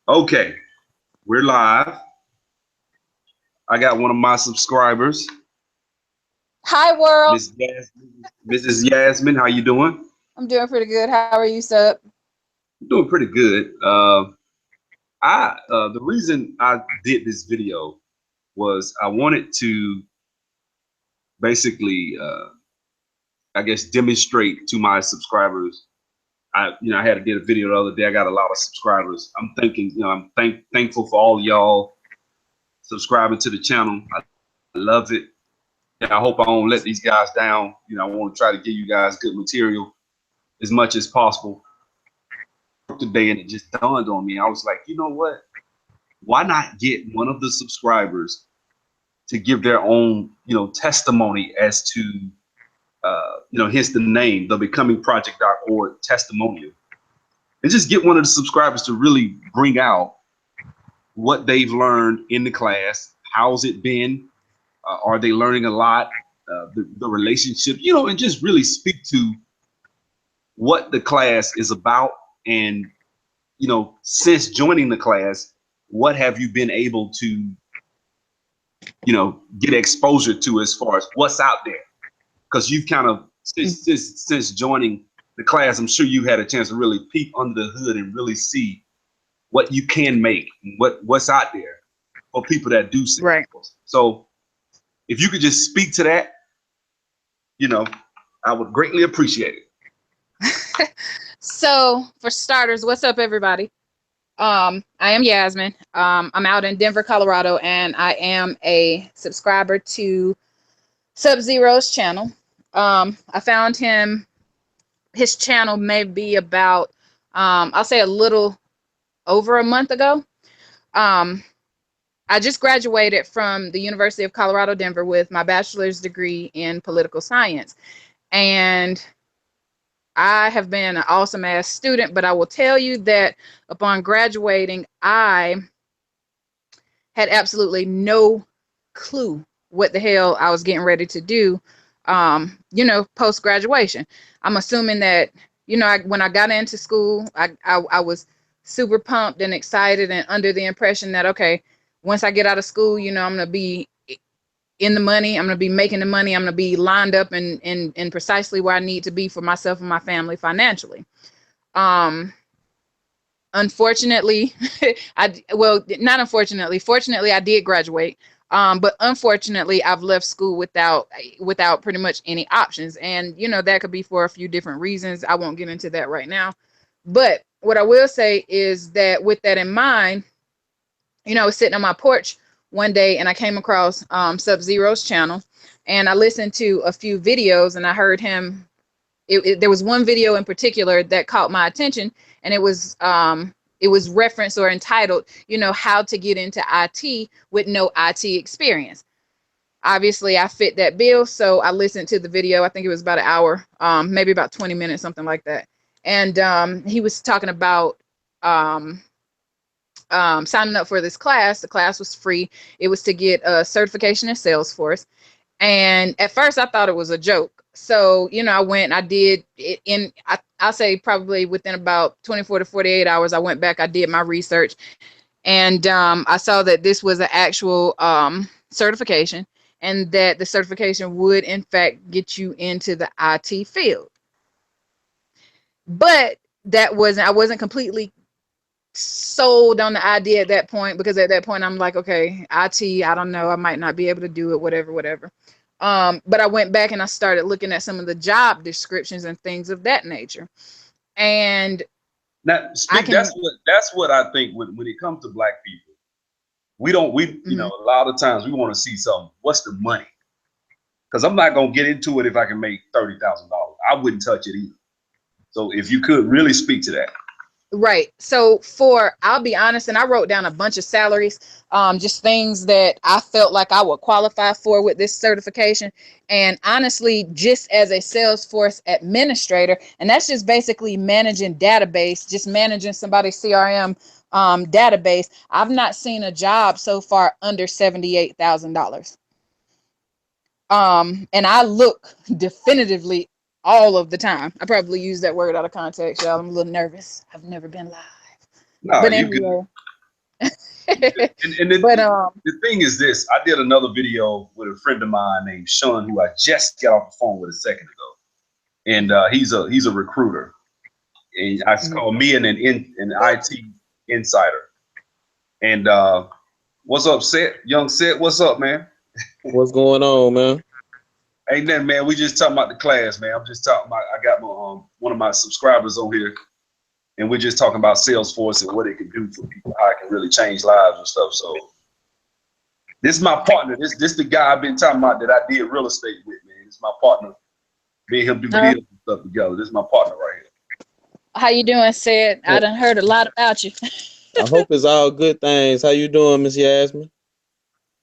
Okay, we're live. I got one of my subscribers, Hi, world. Miss Yasmin. Mrs. Yasmin, how you doing? I'm doing pretty good. How are you, Sub? Doing pretty good. The reason I did this video was I wanted to basically, I guess, demonstrate to my subscribers. I had to did a video the other day. I got a lot of subscribers. I'm thinking, I'm thankful for all of y'all subscribing to the channel. I love it. I hope I don't let these guys down. I want to try to give you guys good material as much as possible today. And it just dawned on me. I was like, you know what? Why not get one of the subscribers to give their own, testimony as to, hence the name, the becomingproject.org testimonial. And just get one of the subscribers to really bring out what they've learned in the class. How's it been? Are they learning a lot? The relationship, and just really speak to what the class is about. And, since joining the class, what have you been able to, get exposure to as far as what's out there? Because you've kind of, since joining the class, I'm sure you had a chance to really peek under the hood and really see what you can make, what's out there for people that do sales. Right. So if you could just speak to that, I would greatly appreciate it. So, for starters, what's up, everybody? I am Yasmin. I'm out in Denver, Colorado, and I am a subscriber to Sub-Zero's channel. I found his channel maybe about, I'll say a little over a month ago. I just graduated from the University of Colorado, Denver with my bachelor's degree in political science. And I have been an awesome ass student, but I will tell you that upon graduating, I had absolutely no clue what the hell I was getting ready to do, post graduation. I'm assuming that, when I got into school, I was super pumped and excited and under the impression that, okay, once I get out of school, I'm going to be in the money. I'm going to be making the money. I'm going to be lined up and precisely where I need to be for myself and my family financially. Unfortunately, not unfortunately, fortunately, I did graduate. But unfortunately, I've left school without pretty much any options. And, that could be for a few different reasons. I won't get into that right now. But what I will say is that with that in mind, I was sitting on my porch one day and I came across Sub-Zero's channel and I listened to a few videos and I heard him. There was one video in particular that caught my attention, and it was referenced or entitled, how to get into IT with no IT experience. Obviously, I fit that bill, so I listened to the video. I think it was about an hour, maybe about 20 minutes, something like that. And he was talking about signing up for this class. The class was free. It was to get a certification in Salesforce. And at first I thought it was a joke. So, I went, I did it I'll say probably within about 24 to 48 hours, I went back, I did my research, and I saw that this was an actual certification, and that the certification would in fact get you into the IT field. But I wasn't completely sold on the idea at that point, because at that point I'm like, okay, IT, I don't know, I might not be able to do it, whatever. But I went back and I started looking at some of the job descriptions and things of that nature. And that's what I think when it comes to Black people, a lot of times we want to see something. What's the money? Because I'm not gonna get into it if I can make $30,000. I wouldn't touch it either. So if you could really speak to that. Right. So I'll be honest, and I wrote down a bunch of salaries, just things that I felt like I would qualify for with this certification. And honestly, just as a Salesforce administrator, and that's just basically managing database, just managing somebody's CRM database, I've not seen a job so far under $78,000. And I look definitively all of the time. I probably use that word out of context, y'all. I'm a little nervous. I've never been live. No, But you good. anyway, And But the thing is this: I did another video with a friend of mine named Sean, who I just got off the phone with a second ago, and he's a recruiter, and I call me an IT insider. And what's up, Seth? Young Seth, what's up, man? What's going on, man? Ain't nothing, man. We just talking about the class, man. I'm just talking about. I got my one of my subscribers on here, and we're just talking about Salesforce and what it can do for people, how it can really change lives and stuff. So this is my partner. This the guy I've been talking about that I did real estate with, man. This is my partner. Me and him do deals and stuff together. This is my partner right here. how you doing, Sid? I done heard a lot about you. I hope it's all good things. How you doing, Miss Yasmin?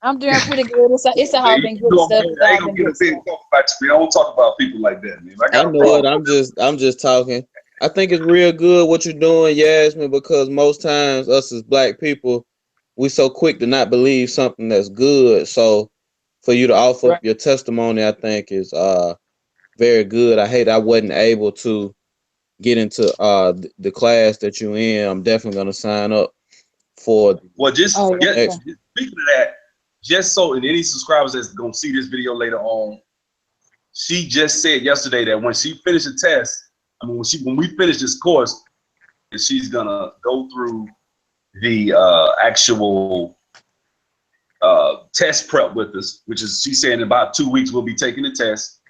I'm doing pretty good. It's Man, all you been keep good doing stuff. good. It's I ain't all gonna been get a good big stuff. talk about you, man. I don't talk about people like that, man. I I got a know it. problem. I'm just talking. I think it's real good what you're doing, Yasmin, because most times us as black people, we so quick to not believe something that's good. So for you to offer up Right. your testimony, I think is very good. I hate I wasn't able to get into the class that you in. I'm definitely gonna sign up for Well, just Oh, get next. wonderful. speaking of that, just so and any subscribers that's gonna see this video later on, she just said yesterday that when she finished the test, I mean when we finish this course, she's gonna go through the actual test prep with us, which is she's saying in about 2 weeks we'll be taking the test,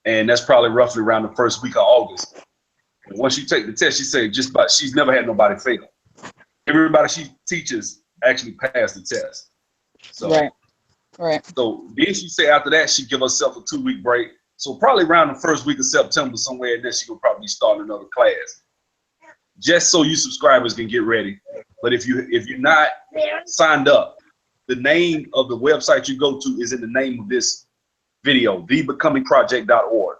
and that's probably roughly around the first week of August. And once you take the test, she said just about she's never had nobody fail. Everybody she teaches actually passed the test. So Right. Right. so then she said after that she give herself a 2 week break. So probably around the first week of September somewhere, and then she will probably start another class. Just so you subscribers can get ready. But if you're not signed up, the name of the website you go to is in the name of this video, thebecomingproject.org.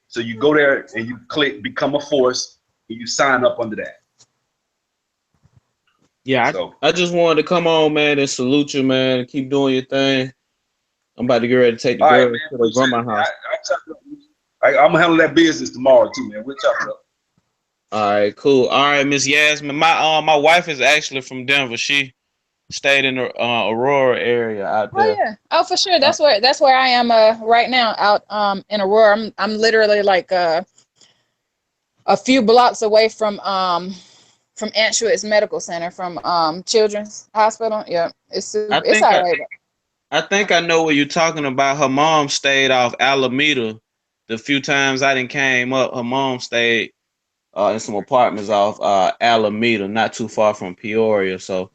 So you go there and you click become a force and you sign up under that. Yeah, So I just wanted to come on, man, and salute you, man, and keep doing your thing. I'm about to get ready to take the all right, girls man. to their Appreciate grandma it, man. house. I'm gonna handle that business tomorrow too, man. We'll chop it up. All right, cool. All right, Miss Yasmin. My wife is actually from Denver. She stayed in the Aurora area out Oh there. yeah. Oh, for sure. Uh, That's where I am right now out in Aurora. I'm literally like a few blocks away from Anschutz Medical Center from Children's Hospital. Yeah. I It's think all I right. I think I know what you're talking about. Her mom stayed off Alameda. The few times I didn't came up, her mom stayed in some apartments off Alameda, not too far from Peoria. So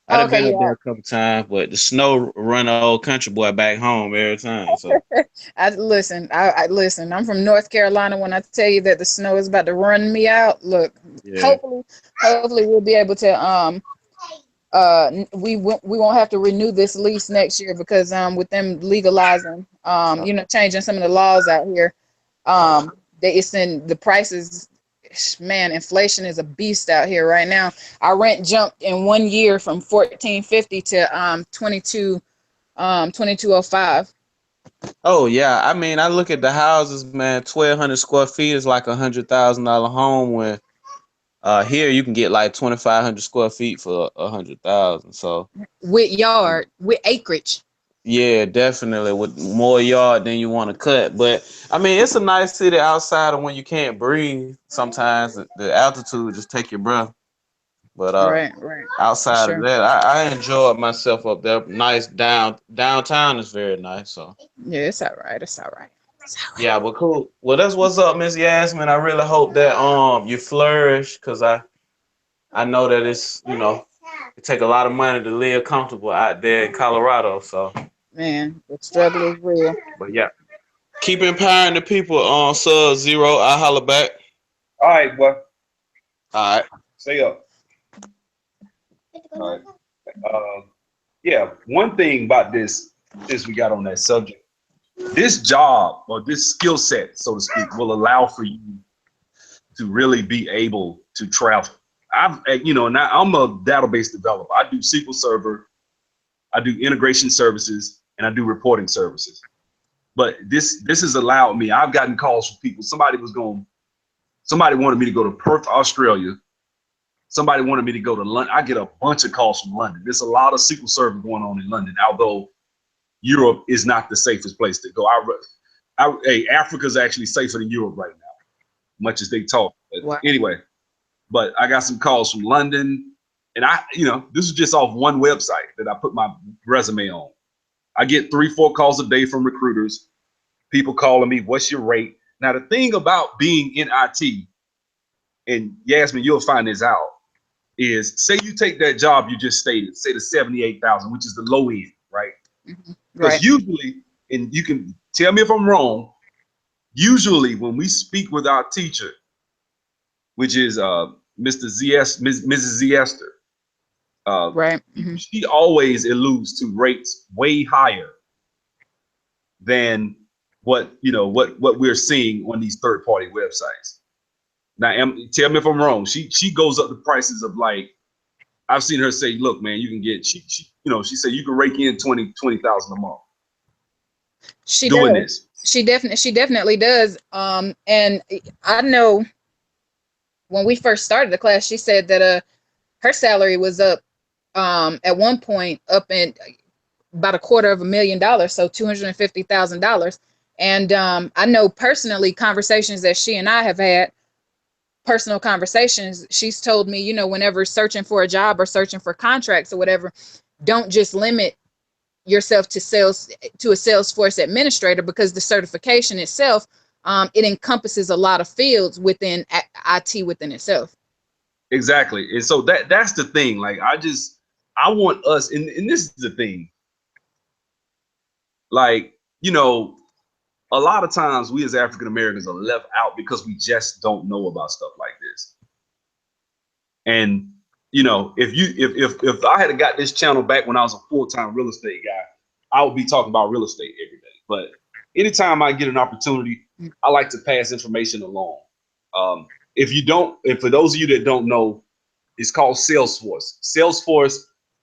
I'd have Okay, been up yeah. there a couple times, but the snow run the old country boy back home every time. So I listen. I'm from North Carolina. When I tell you that the snow is about to run me out, look. yeah. Hopefully we'll be able to we won't have to renew this lease next year because with them legalizing changing some of the laws out here, it's in the prices. Man, inflation is a beast out here right now. Our rent jumped in 1 year from 1450 to 2205. Oh yeah, I mean, I look at the houses, man. 1,200 square feet is like $100,000 home. When here you can get like 2,500 square feet for 100,000. So With yard, with acreage. yeah, definitely with more yard than you want to cut. But I mean, it's a nice city outside of when you can't breathe. Sometimes the altitude just take your breath. But Right, for outside of sure. that, I enjoyed myself up there. Nice downtown is very nice. So Yeah, it's all right. It's all right. It's all right. yeah, but cool. Well, that's what's up, Miss Yasmin. I really hope that you flourish, because I know that it's it take a lot of money to live comfortable out there in Colorado. So, Man, the struggle is real. but yeah, keep empowering the people on Sub Zero. I holler back. All right, boy. All right. Stay up. All right. Yeah, one thing about this, since we got on that subject, this job or this skill set, so to speak, will allow for you to really be able to travel. Now I'm a database developer. I do SQL Server, I do integration services, and I do reporting services. But this has allowed me. I've gotten calls from people. Somebody wanted me to go to Perth, Australia, Somebody wanted me to go to London. I get a bunch of calls from London. There's a lot of SQL Server going on in London, although Europe is not the safest place to go. Hey, Africa's actually safer than Europe right now, much as they talk. But Wow. anyway, but I got some calls from London, and this is just off one website that I put my resume on. I get 3-4 calls a day from recruiters, people calling me, what's your rate? Now, the thing about being in IT, and Yasmin, you'll find this out, is say you take that job you just stated, say the 78,000, which is the low end, right? Because Right. usually, and you can tell me if I'm wrong, usually when we speak with our teacher, which is Mrs. Z. Esther, Right. she always alludes to rates way higher than what we're seeing on these third-party websites. Now, tell me if I'm wrong. She goes up the prices of, like, I've seen her say, look, man, you can get, she said you can rake in 20,000 a month. She doing does. this. She definitely does. And I know when we first started the class, she said that her salary was up at one point up in about $250,000, so $250,000. And I know personally conversations that she and I have had, personal conversations, she's told me, whenever searching for a job or searching for contracts or whatever, don't just limit yourself to a Salesforce administrator, because the certification itself, it encompasses a lot of fields within IT within itself. Exactly. And so that's the thing. Like, I want us, and this is the thing, like, a lot of times we as African Americans are left out because we just don't know about stuff like this. And if I had got this channel back when I was a full-time real estate guy, I would be talking about real estate every day. But anytime I get an opportunity, I like to pass information along. For those of you that don't know, it's called Salesforce. Salesforce,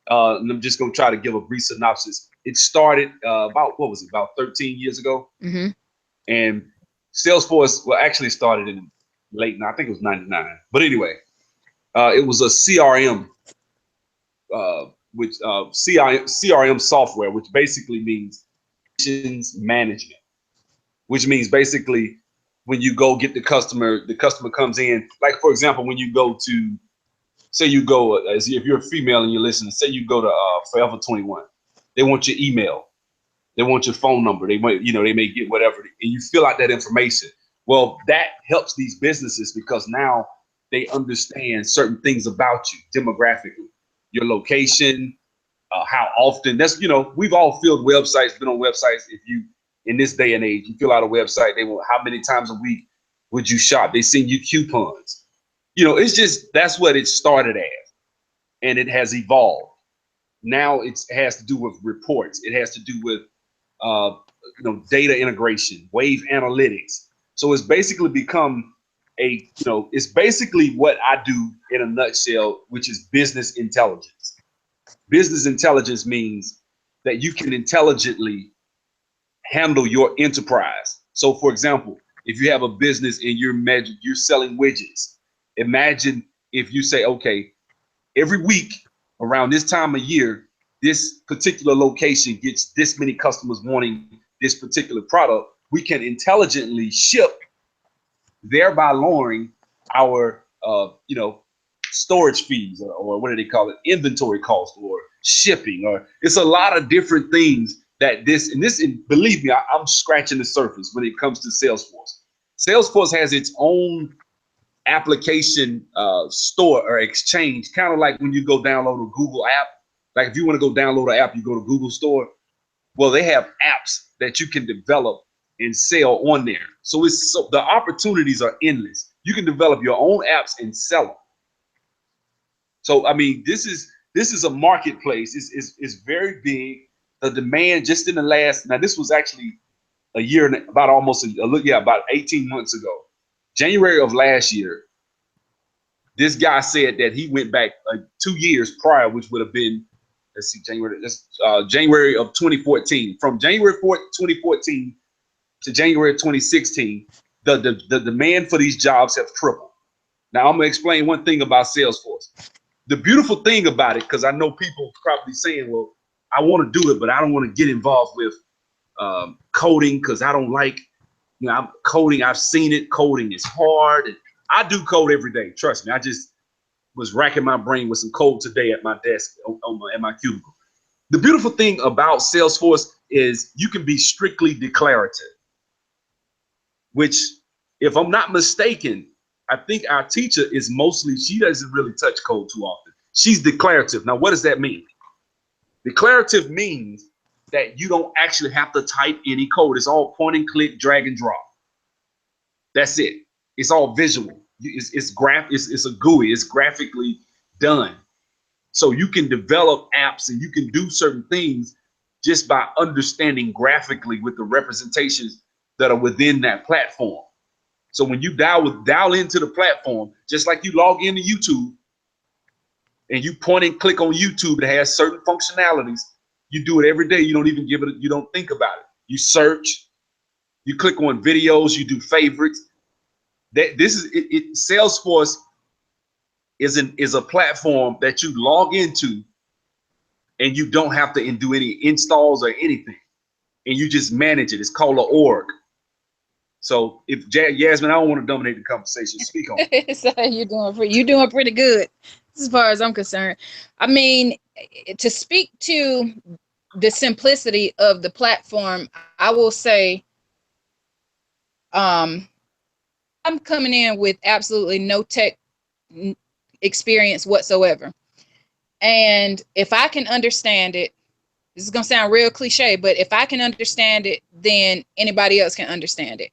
and I'm just going to try to give a brief synopsis. It started about 13 years ago. Mm-hmm. And Salesforce, actually started in I think it was 99. But anyway, it was a CRM, CRM software, which basically means management, which means basically when you go get the customer comes in. Like, for example, when you go to, say you go, if you're a female and you're listening, say you go to Forever 21, they want your email, they want your phone number, they might, they may get whatever, and you fill out that information. Well, that helps these businesses because now they understand certain things about you demographically, your location, how often. That's, we've all filled websites, been on websites. If you, in this day and age, you fill out a website, they want how many times a week would you shop? They send you coupons. It's just, that's what it started as, and it has evolved. Now it has to do with reports. It has to do with data integration, wave analytics. So it's basically become it's basically what I do in a nutshell, which is business intelligence. Business intelligence means that you can intelligently handle your enterprise. So, for example, if you have a business and you're selling widgets, imagine if you say, okay, every week around this time of year, this particular location gets this many customers wanting this particular product. We can intelligently ship, thereby lowering our storage fees, or what do they call it, inventory cost, or shipping, or it's a lot of different things that and believe me, I'm scratching the surface when it comes to Salesforce. Salesforce has its own application store or exchange, kind of like when you go download a Google app. Like if you want to go download an app, you go to Google Store. Well, they have apps that you can develop and sell on there. So the opportunities are endless. You can develop your own apps and sell them. So I mean, this is a marketplace. It's very big. The demand just in the last, now this was actually a year and about 18 months ago, January of last year. This guy said that he went back 2 years prior, which would have been, January of 2014. From January 4th, 2014 to January of 2016, the demand for these jobs have tripled. Now I'm gonna explain one thing about Salesforce. The beautiful thing about it, because I know people probably saying, well, I want to do it, but I don't want to get involved with coding because I don't like, I'm coding. I've seen it. Coding is hard. And I do code every day. Trust me. I just was racking my brain with some code today at my desk at my cubicle. The beautiful thing about Salesforce is you can be strictly declarative, which, if I'm not mistaken, I think our teacher is mostly, she doesn't really touch code too often. She's declarative. Now, what does that mean? Declarative means that you don't actually have to type any code. It's all point and click, drag and drop. That's it. It's all visual. It's a GUI. It's graphically done. So you can develop apps and you can do certain things just by understanding graphically with the representations that are within that platform. So when you dial into the platform, just like you log into YouTube and you point and click on YouTube that has certain functionalities, you do it every day. You don't even you don't think about it. You search, you click on videos, you do favorites. Salesforce is a platform that you log into and you don't have to do any installs or anything. And you just manage it. It's called an org. So if Yasmin, I don't want to dominate the conversation. Speak on it. So you're doing pretty good as far as I'm concerned. I mean, to speak to the simplicity of the platform, I will say, I'm coming in with absolutely no tech experience whatsoever. And if I can understand it, this is going to sound real cliche, but if I can understand it, then anybody else can understand it.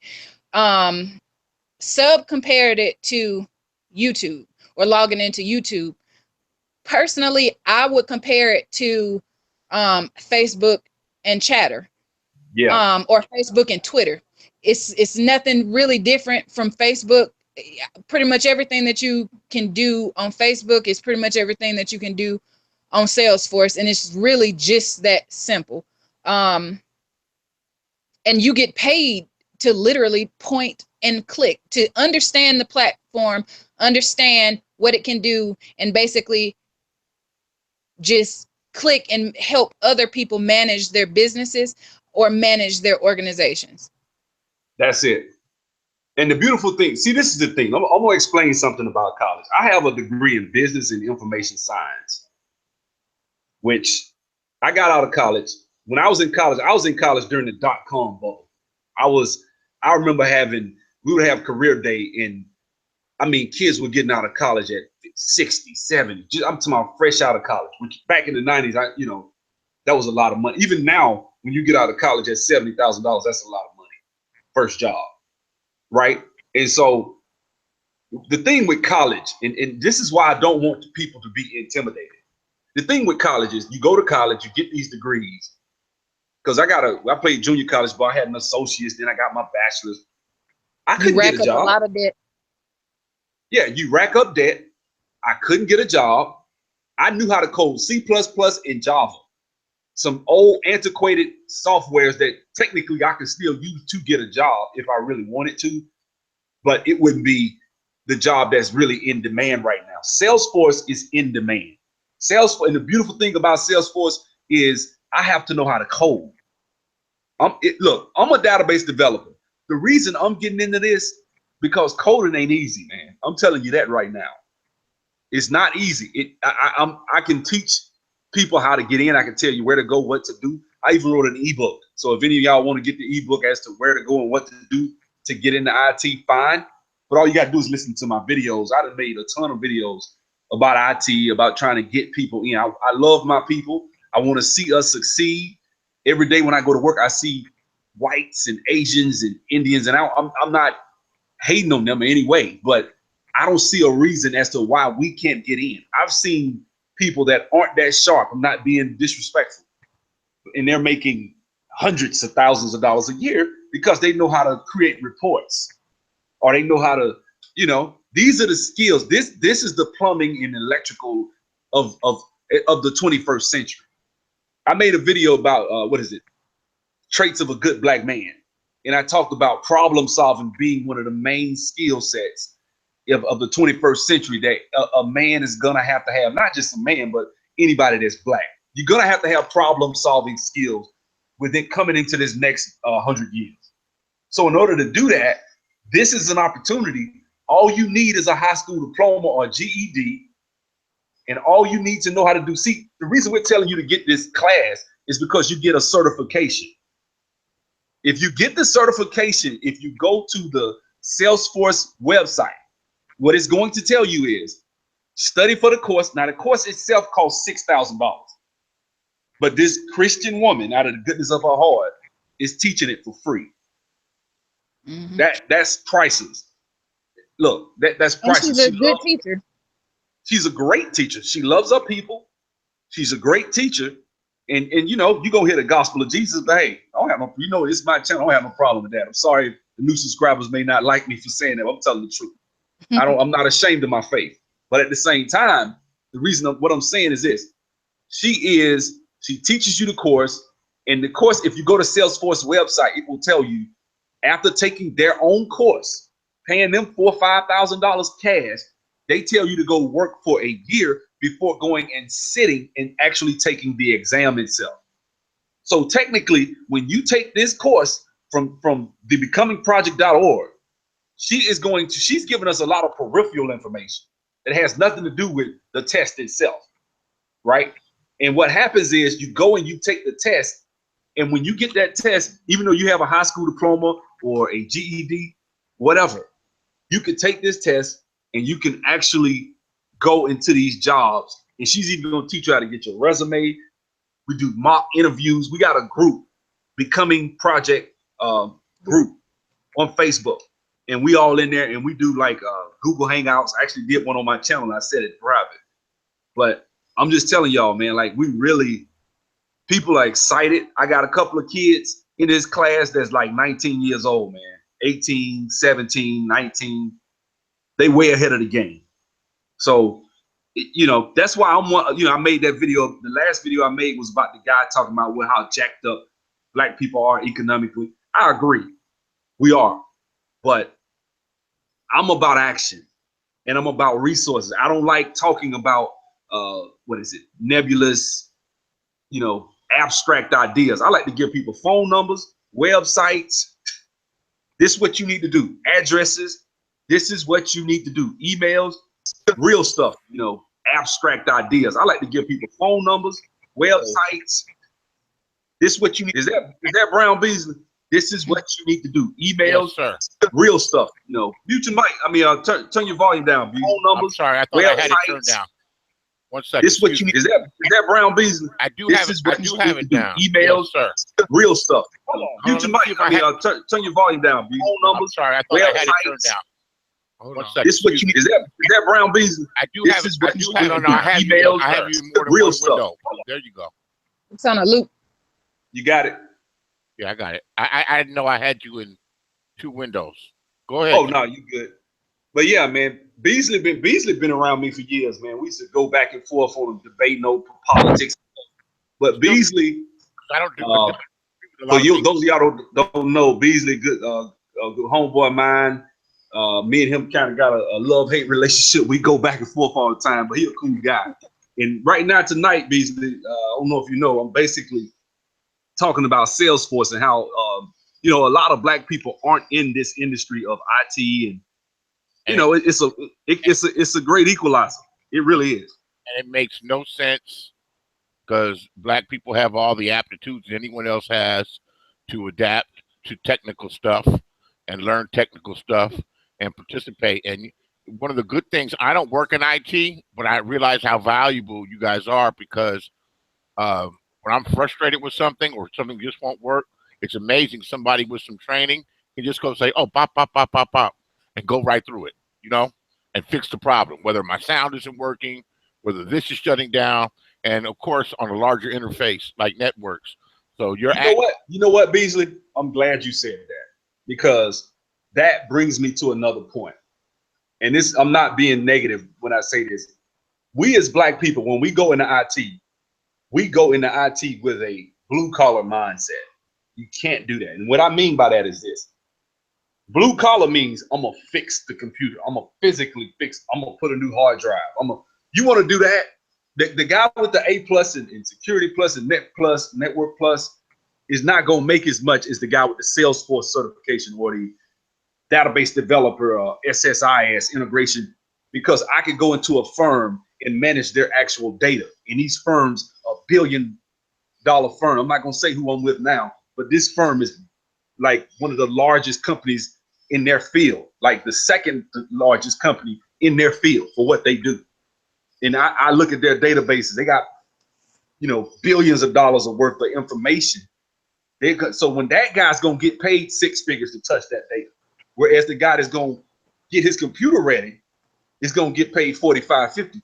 Sub compared it to YouTube or logging into YouTube. Personally, I would compare it to Facebook and Chatter, Yeah, or Facebook and Twitter. It's nothing really different from Facebook. Pretty much everything that you can do on Facebook is pretty much everything that you can do on Salesforce, and it's really just that simple. And you get paid to literally point and click, to understand the platform, understand what it can do, and basically just click and help other people manage their businesses or manage their organizations. that's it. And the beautiful thing, see, this is the thing. I'm going to explain something about college. I have a degree in business and information science, which I got out of college. When I was in college during the dot-com bubble. I remember we would have career day, and I mean, kids were getting out of college at 60, 70. I'm talking about fresh out of college, which back in the 90s, that was a lot of money. Even now, when you get out of college at $70,000, that's a lot of money. First job, right? And so the thing with college, and this is why I don't want people to be intimidated. The thing with college is you go to college, you get these degrees. Because I played junior college ball, I had an associate's, then I got my bachelor's. I couldn't get a You rack up a job. lot of debt. Yeah, you rack up debt. I couldn't get a job. I knew how to code C++ and Java, some old antiquated softwares that technically I could still use to get a job if I really wanted to, but it wouldn't be the job that's really in demand right now. Salesforce is in demand. Salesforce, and the beautiful thing about Salesforce is I have to know how to code. Look, I'm a database developer. The reason I'm getting into this, because coding ain't easy, man. I'm telling you that right now. It's not easy. I can teach people how to get in. I can tell you where to go, what to do. I even wrote an ebook. So if any of y'all want to get the ebook as to where to go and what to do to get into IT, fine. But all you got to do is listen to my videos. I done made a ton of videos about IT, about trying to get people in. I love my people. I want to see us succeed. Every day when I go to work, I see whites and Asians and Indians, and I'm not hating on them in any way, but I don't see a reason as to why we can't get in. I've seen people that aren't that sharp. I'm not being disrespectful, and they're making hundreds of thousands of dollars a year because they know how to create reports, or they know how to, these are the skills. This is the plumbing and electrical of the 21st century. I made a video about traits of a good black man, and I talked about problem solving being one of the main skill sets of the 21st century that a man is gonna have to have, not just a man, but anybody that's black. You're gonna have to have problem-solving skills within coming into this next 100 years. So in order to do that, this is an opportunity. All you need is a high school diploma or GED, and all you need to know how to do. See, the reason we're telling you to get this class is because you get a certification. If you get the certification, if you go to the Salesforce website, what it's going to tell you is study for the course. Now, the course itself costs $6,000, but this Christian woman, out of the goodness of her heart, is teaching it for free. Mm-hmm. That's priceless. Look, that's And priceless. she's a good teacher. She's a great teacher. She loves her people. She's a great teacher. And you know, you go hear the gospel of Jesus, but hey, I don't have no, you know, it's my channel. I don't have no problem with that. I'm sorry the new subscribers may not like me for saying that. I'm telling the truth. I'm not ashamed of my faith. But at the same time, the reason of what I'm saying is this. She teaches you the course. And the course, if you go to Salesforce website, it will tell you after taking their own course, paying them $4,000 or $5,000 cash, they tell you to go work for a year before going and sitting and actually taking the exam itself. So technically, when you take this course from the becomingproject.org, she's giving us a lot of peripheral information that has nothing to do with the test itself, right? And what happens is you go and you take the test, and when you get that test, even though you have a high school diploma or a GED, whatever, you can take this test and you can actually go into these jobs. And she's even going to teach you how to get your resume. We do mock interviews. We got a group, Becoming Project group on Facebook. And we all in there and we do like Google Hangouts. I actually did one on my channel and I said it private. But I'm just telling y'all, man, like people are excited. I got a couple of kids in this class that's like 19 years old, man. 18, 17, 19. They way ahead of the game. So, you know, that's why I made that video. The last video I made was about the guy talking about how jacked up black people are economically. I agree. We are. But I'm about action and I'm about resources. I don't like talking about, nebulous, you know, abstract ideas. I like to give people phone numbers, websites. This is what you need to do. Addresses. This is what you need to do. Emails, real stuff, you know, abstract ideas. I like to give people phone numbers, websites. This is what you need. Is that Brown Beasley? This is what you need to do. Emails, yes, real stuff, you know. Mute your mic. I mean, turn your volume down. Phone numbers. I'm sorry, I thought I had it turned down. 1 second. This is what you need. Is that Brown Beasley? I do have it down. Emails, yes, sir. real stuff. Hold on. Mute your mic. I mean, turn your volume down. Phone numbers. I'm sorry, I thought I had it turned down. Hold 1 second. This is what you need. Is that Brown Beasley? I do have it. I do have it. I have emails. I have you more than real one stuff. window. There you go. It's on a loop. You got it. Yeah, I got it. I didn't know I had you in 2 windows. Go ahead. Oh no, you good. But yeah, man, Beasley been around me for years, man. We used to go back and forth on a debate note for politics. But Beasley, I don't do those of y'all don't know, Beasley, good homeboy of mine. Me and him kind of got a love-hate relationship. We go back and forth all the time, but he's a cool guy. And right now tonight, Beasley, I don't know if you know, I'm basically talking about Salesforce and how you know, a lot of black people aren't in this industry of IT, and you know, it's a great equalizer. It really is. And it makes no sense because black people have all the aptitudes anyone else has to adapt to technical stuff and learn technical stuff and participate. And one of the good things, I don't work in IT, but I realize how valuable you guys are because when I'm frustrated with something or something just won't work, it's amazing. Somebody with some training can just go say, oh, pop, pop, pop, pop, pop, and go right through it, you know, and fix the problem, whether my sound isn't working, whether this is shutting down, and of course, on a larger interface like networks. So you know what, Beasley? I'm glad you said that because that brings me to another point. And this, I'm not being negative when I say this. We as black people, when we go into IT, we go into IT with a blue collar mindset. You can't do that. And what I mean by that is this. Blue collar means I'm gonna fix the computer. I'm gonna physically fix. I'm gonna put a new hard drive. You want to do that? The guy with the A plus and Security Plus and Net Plus, Network Plus, is not gonna make as much as the guy with the Salesforce certification or the database developer SSIS integration, because I could go into a firm and manage their actual data. And these firms are $billion firm. I'm not gonna say who I'm with now, but this firm is like one of the largest companies in their field, like the second largest company in their field for what they do. And I look at their databases. They got, billions of dollars of worth of information. So when that guy's gonna get paid six figures to touch that data, whereas the guy that's gonna get his computer ready is gonna get paid 45, 50,000.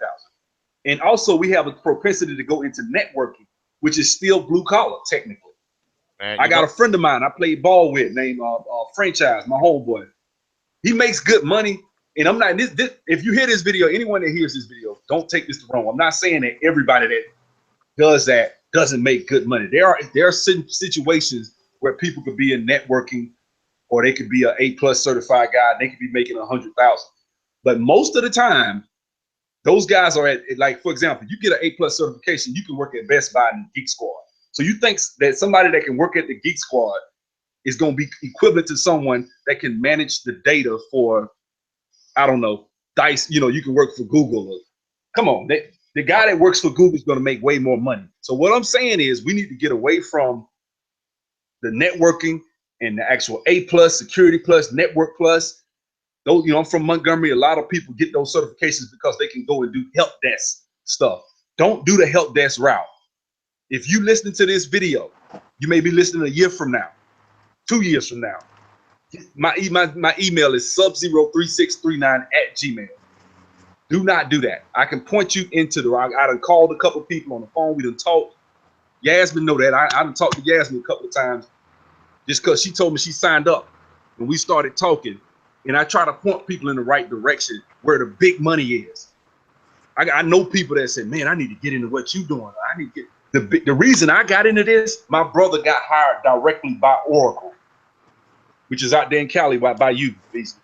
And also we have a propensity to go into networking, which is still blue collar technically. Man, I got a friend of mine I played ball with named Franchise, my homeboy. He makes good money. And I'm not, if you hear this video, anyone that hears this video, don't take this wrong. I'm not saying that everybody that does that doesn't make good money. There are situations where people could be in networking, or they could be an A plus certified guy, and they could be making 100,000. But most of the time, those guys are at, like, for example, you get an A plus certification, you can work at Best Buy and Geek Squad. So you think that somebody that can work at the Geek Squad is going to be equivalent to someone that can manage the data for, I don't know, Dice, you can work for Google. Come on, the guy that works for Google is going to make way more money. So what I'm saying is we need to get away from the networking and the actual A plus, Security Plus, Network Plus. Those, I'm from Montgomery. A lot of people get those certifications because they can go and do help desk stuff. Don't do the help desk route. If you listen to this video, you may be listening a year from now, 2 years from now. My email is sub03639@gmail. Do not do that. I can point you into I done called a couple of people on the phone. We done talked. Yasmin know that. I done talked to Yasmin a couple of times just because she told me she signed up. And we started talking. And I try to point people in the right direction where the big money is. I know people that say, man, I need to get into what you're doing. I need to get the reason I got into this, my brother got hired directly by Oracle, which is out there in Cali by you, basically.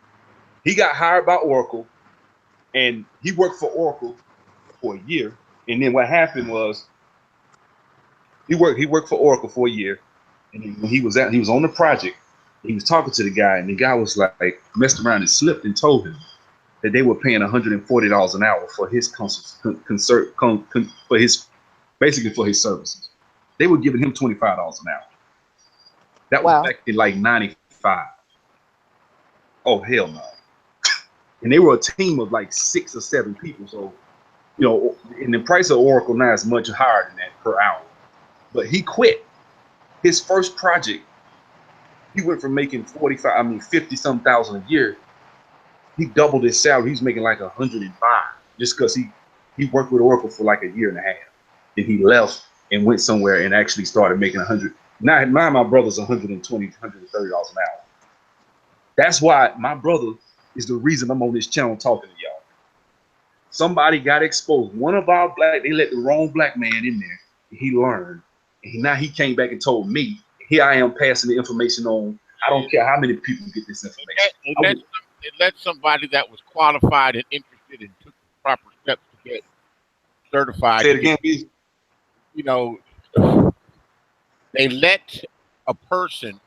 He got hired by Oracle, and he worked for Oracle for a year. And then what happened was he worked for Oracle for a year. And then when he was on the project, he was talking to the guy, and the guy was like messed around and slipped and told him that they were paying $140 an hour for his basically for his services. They were giving him $25 an hour. That was back in like 95. Oh, hell no. And they were a team of like 6 or 7 people. So, and the price of Oracle now is much higher than that per hour. But he quit his first project. He went from making 50-some thousand a year. He doubled his salary. He's making like 105 just because he worked with Oracle for like a year and a half. Then he left and went somewhere and actually started making 100. Now my brother's $120, $130 an hour. That's why my brother is the reason I'm on this channel talking to y'all. Somebody got exposed. One of our they let the wrong black man in there. And he learned. And now he came back and told me. Here I am passing the information on. I don't care how many people get this information. It let somebody that was qualified and interested and took the proper steps to get certified. Say it again, please. They let a person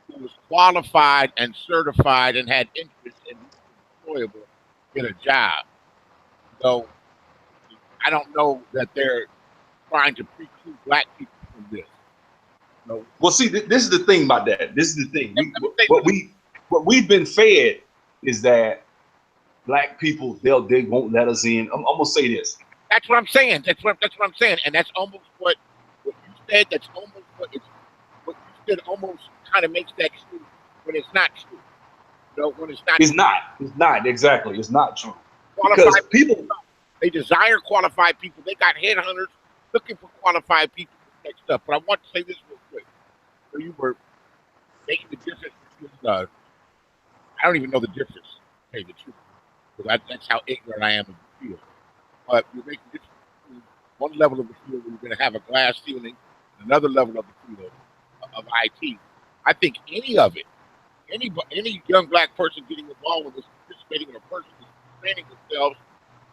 who was qualified and certified and had interest and employable get a job. So I don't know that they're trying to preclude black people from this. Well, see, this is the thing about that. This is the thing. What we've been fed is that black people they won't let us in. I'm gonna say this. That's what I'm saying. That's what I'm saying, and that's almost what you said. That's almost what you said. Almost kind of makes that true when it's not true. When it's not. It's not. It's not exactly. It's not true. Qualified because people they desire qualified people. They got headhunters looking for qualified people for that stuff. But I want to say this real quick. So you were making the difference between I don't even know the difference, to tell you the truth, because that's how ignorant I am of the field. But you're making the difference between one level of the field where you're going to have a glass ceiling and another level of the field of IT. I think any of it any young black person getting involved with this, participating in a person that's training themselves,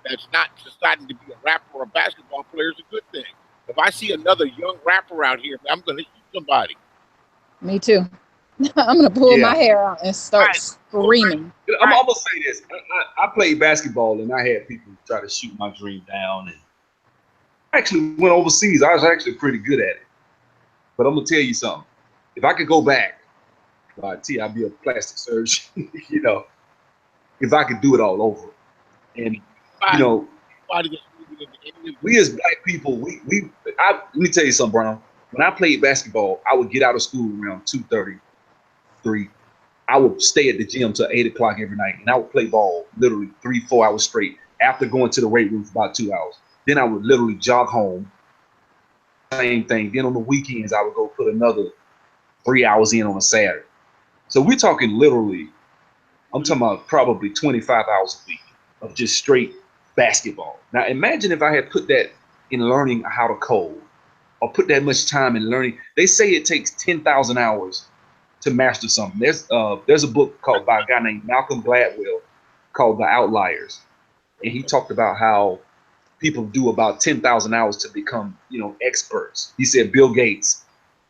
that's not deciding to be a rapper or a basketball player is a good thing. If I see another young rapper out here, I'm going to shoot somebody. Me too. I'm gonna pull my Yeah. hair out and start screaming. I'm gonna say this. I played basketball and I had people try to shoot my dream down, and I actually went overseas. I was actually pretty good at it. But I'm gonna tell you something. If I could go back, I'd be a plastic surgeon. You know, if I could do it all over. And you know, we as black people, let me tell you something, Brown. When I played basketball, I would get out of school around 2:30, 3. I would stay at the gym till 8 o'clock every night, and I would play ball literally 3-4 hours straight after going to the weight room for about 2 hours. Then I would literally jog home. Same thing. Then on the weekends, I would go put another 3 hours in on a Saturday. So we're talking literally, I'm talking about probably 25 hours a week of just straight basketball. Now imagine if I had put that in learning how to code, or put that much time in learning. They say it takes 10,000 hours to master something. There's a book called by a guy named Malcolm Gladwell called The Outliers, and he talked about how people do about 10,000 hours to become, experts. He said Bill Gates,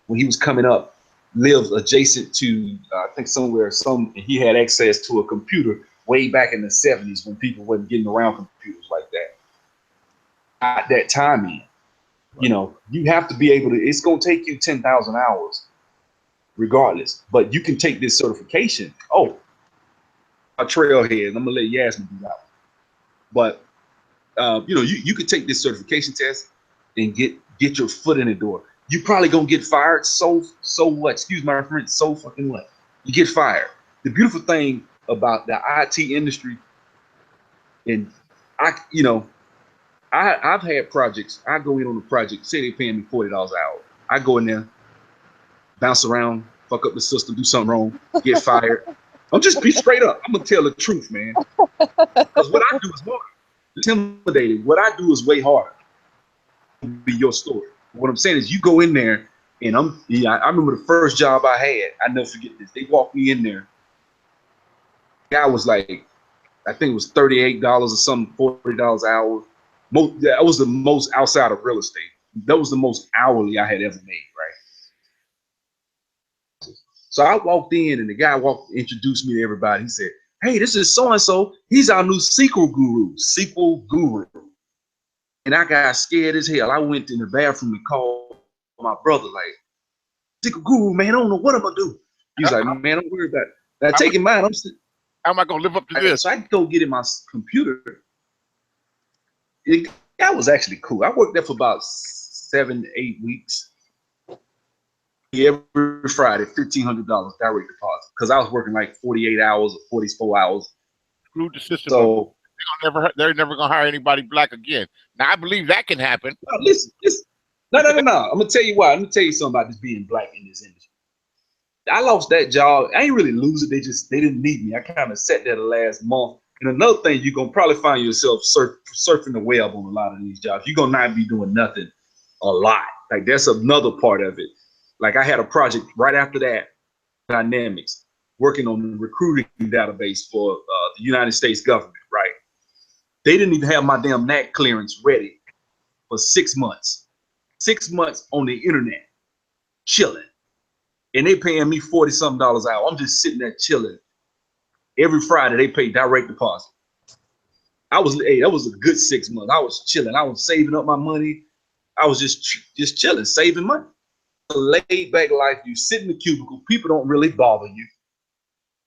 when he was coming up, lived adjacent to I think and he had access to a computer way back in the 70s when people wasn't getting around computers like that. At that time, you have to be able to. It's gonna take you 10,000 hours regardless. But you can take this certification. Oh, a trailhead. I'm gonna let Yasmin do that. But you could take this certification test and get your foot in the door. You probably gonna get fired. So what? Excuse my French. So fucking what? You get fired. The beautiful thing about the IT industry, and I've had projects. I go in on a project. Say they paying me $40 an hour. I go in there, bounce around, fuck up the system, do something wrong, get fired. I'm just be straight up. I'm gonna tell the truth, man. Because what I do is hard. Intimidating. What I do is way harder. Be your story. What I'm saying is, you go in there, and I remember the first job I had. I never forget this. They walked me in there. The guy was like, I think it was $38 or something, $40 an hour. That was the most outside of real estate. That was the most hourly I had ever made, right? So I walked in, and the guy introduced me to everybody. He said, "Hey, this is so-and-so. He's our new SQL guru. And I got scared as hell. I went in the bathroom and called my brother, like, SQL guru, man, I don't know what I'm going to do. He's like, man, don't worry about it. Now, take in mind, how am I going to live up to this? So I go get in my computer. That was actually cool. I worked there for about 7-8 weeks. Every Friday, $1,500 direct deposit, because I was working like 48 hours or 44 hours. Screwed the system. So they're never gonna hire anybody black again. Now I believe that can happen. No, listen. No. I'm gonna tell you why. I'm gonna tell you something about this being black in this industry. I lost that job. I ain't really lose it. They didn't need me. I kind of sat there the last month. And another thing, you're gonna probably find yourself surfing the web on a lot of these jobs. You're gonna not be doing nothing a lot. Like, that's another part of it. Like, I had a project right after that, Dynamics, working on the recruiting database for the United States government, right? They didn't even have my damn NAC clearance ready for 6 months. 6 months on the internet, chilling. And they paying me $40-something an hour. I'm just sitting there chilling. Every Friday, they pay direct deposit. That was a good 6 months. I was chilling. I was saving up my money. I was just chilling, saving money. A laid back life. You sit in the cubicle. People don't really bother you.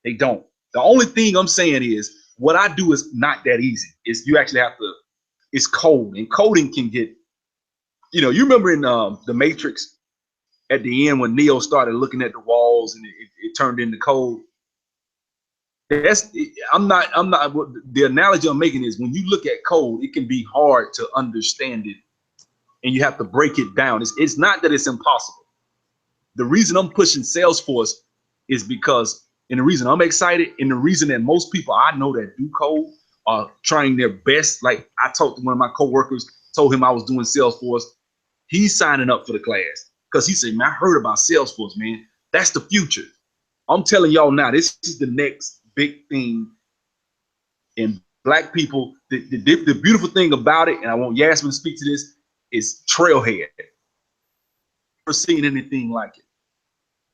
They don't. The only thing I'm saying is, what I do is not that easy. You actually have to. It's code, and coding can get. You remember in the Matrix, at the end when Neo started looking at the walls and it turned into code. I'm not. The analogy I'm making is, when you look at code, it can be hard to understand it, and you have to break it down. It's not that it's impossible. The reason I'm pushing Salesforce is because, and the reason I'm excited, and the reason that most people I know that do code are trying their best. Like, I talked to one of my coworkers, told him I was doing Salesforce. He's signing up for the class because he said, man, I heard about Salesforce, man. That's the future. I'm telling y'all now, this is the next big thing in black people. The beautiful thing about it, and I want Yasmin to speak to this, is trailhead. Never seen anything like it.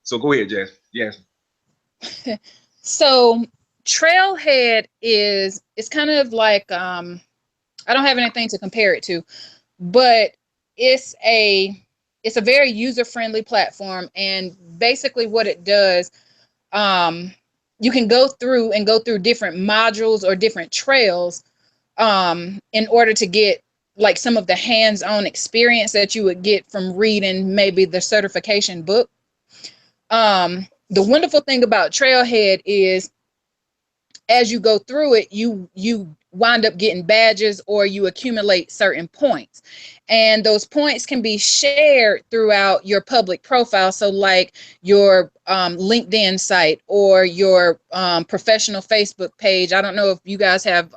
So go ahead, Yasmin. So Trailhead is it's kind of like I don't have anything to compare it to, but it's a it's a very user-friendly platform, and basically what it does, um you can go through different modules or different trails in order to get like some of the hands-on experience that you would get from reading maybe the certification book. The wonderful thing about Trailhead is as you go through it, you wind up getting badges or you accumulate certain points. And those points can be shared throughout your public profile. So like your LinkedIn site or your professional Facebook page. I don't know if you guys have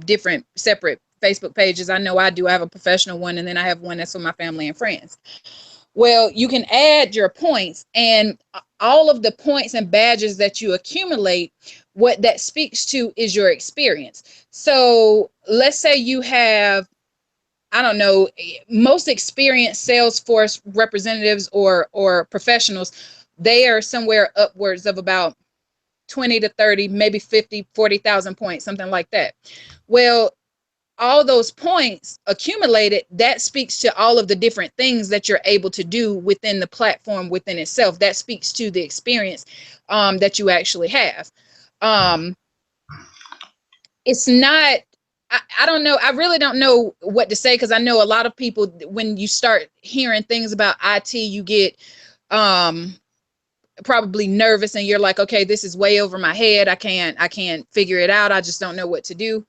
different separate Facebook pages. I know I do. I have a professional one, and then I have one that's for my family and friends. Well, you can add your points, and all of the points and badges that you accumulate, what that speaks to is your experience. So let's say you have, I don't know, most experienced Salesforce representatives or professionals, they are somewhere upwards of about 20 to 30, maybe 50, 40,000 points, something like that. Well, all those points accumulated, that speaks to all of the different things that you're able to do within the platform within itself. That speaks to the experience that you actually have. Um, it's not, I don't know. I really don't know what to say, because I know a lot of people, when you start hearing things about IT, you get um, probably nervous and you're like, okay, this is way over my head. I can't figure it out. I just don't know what to do.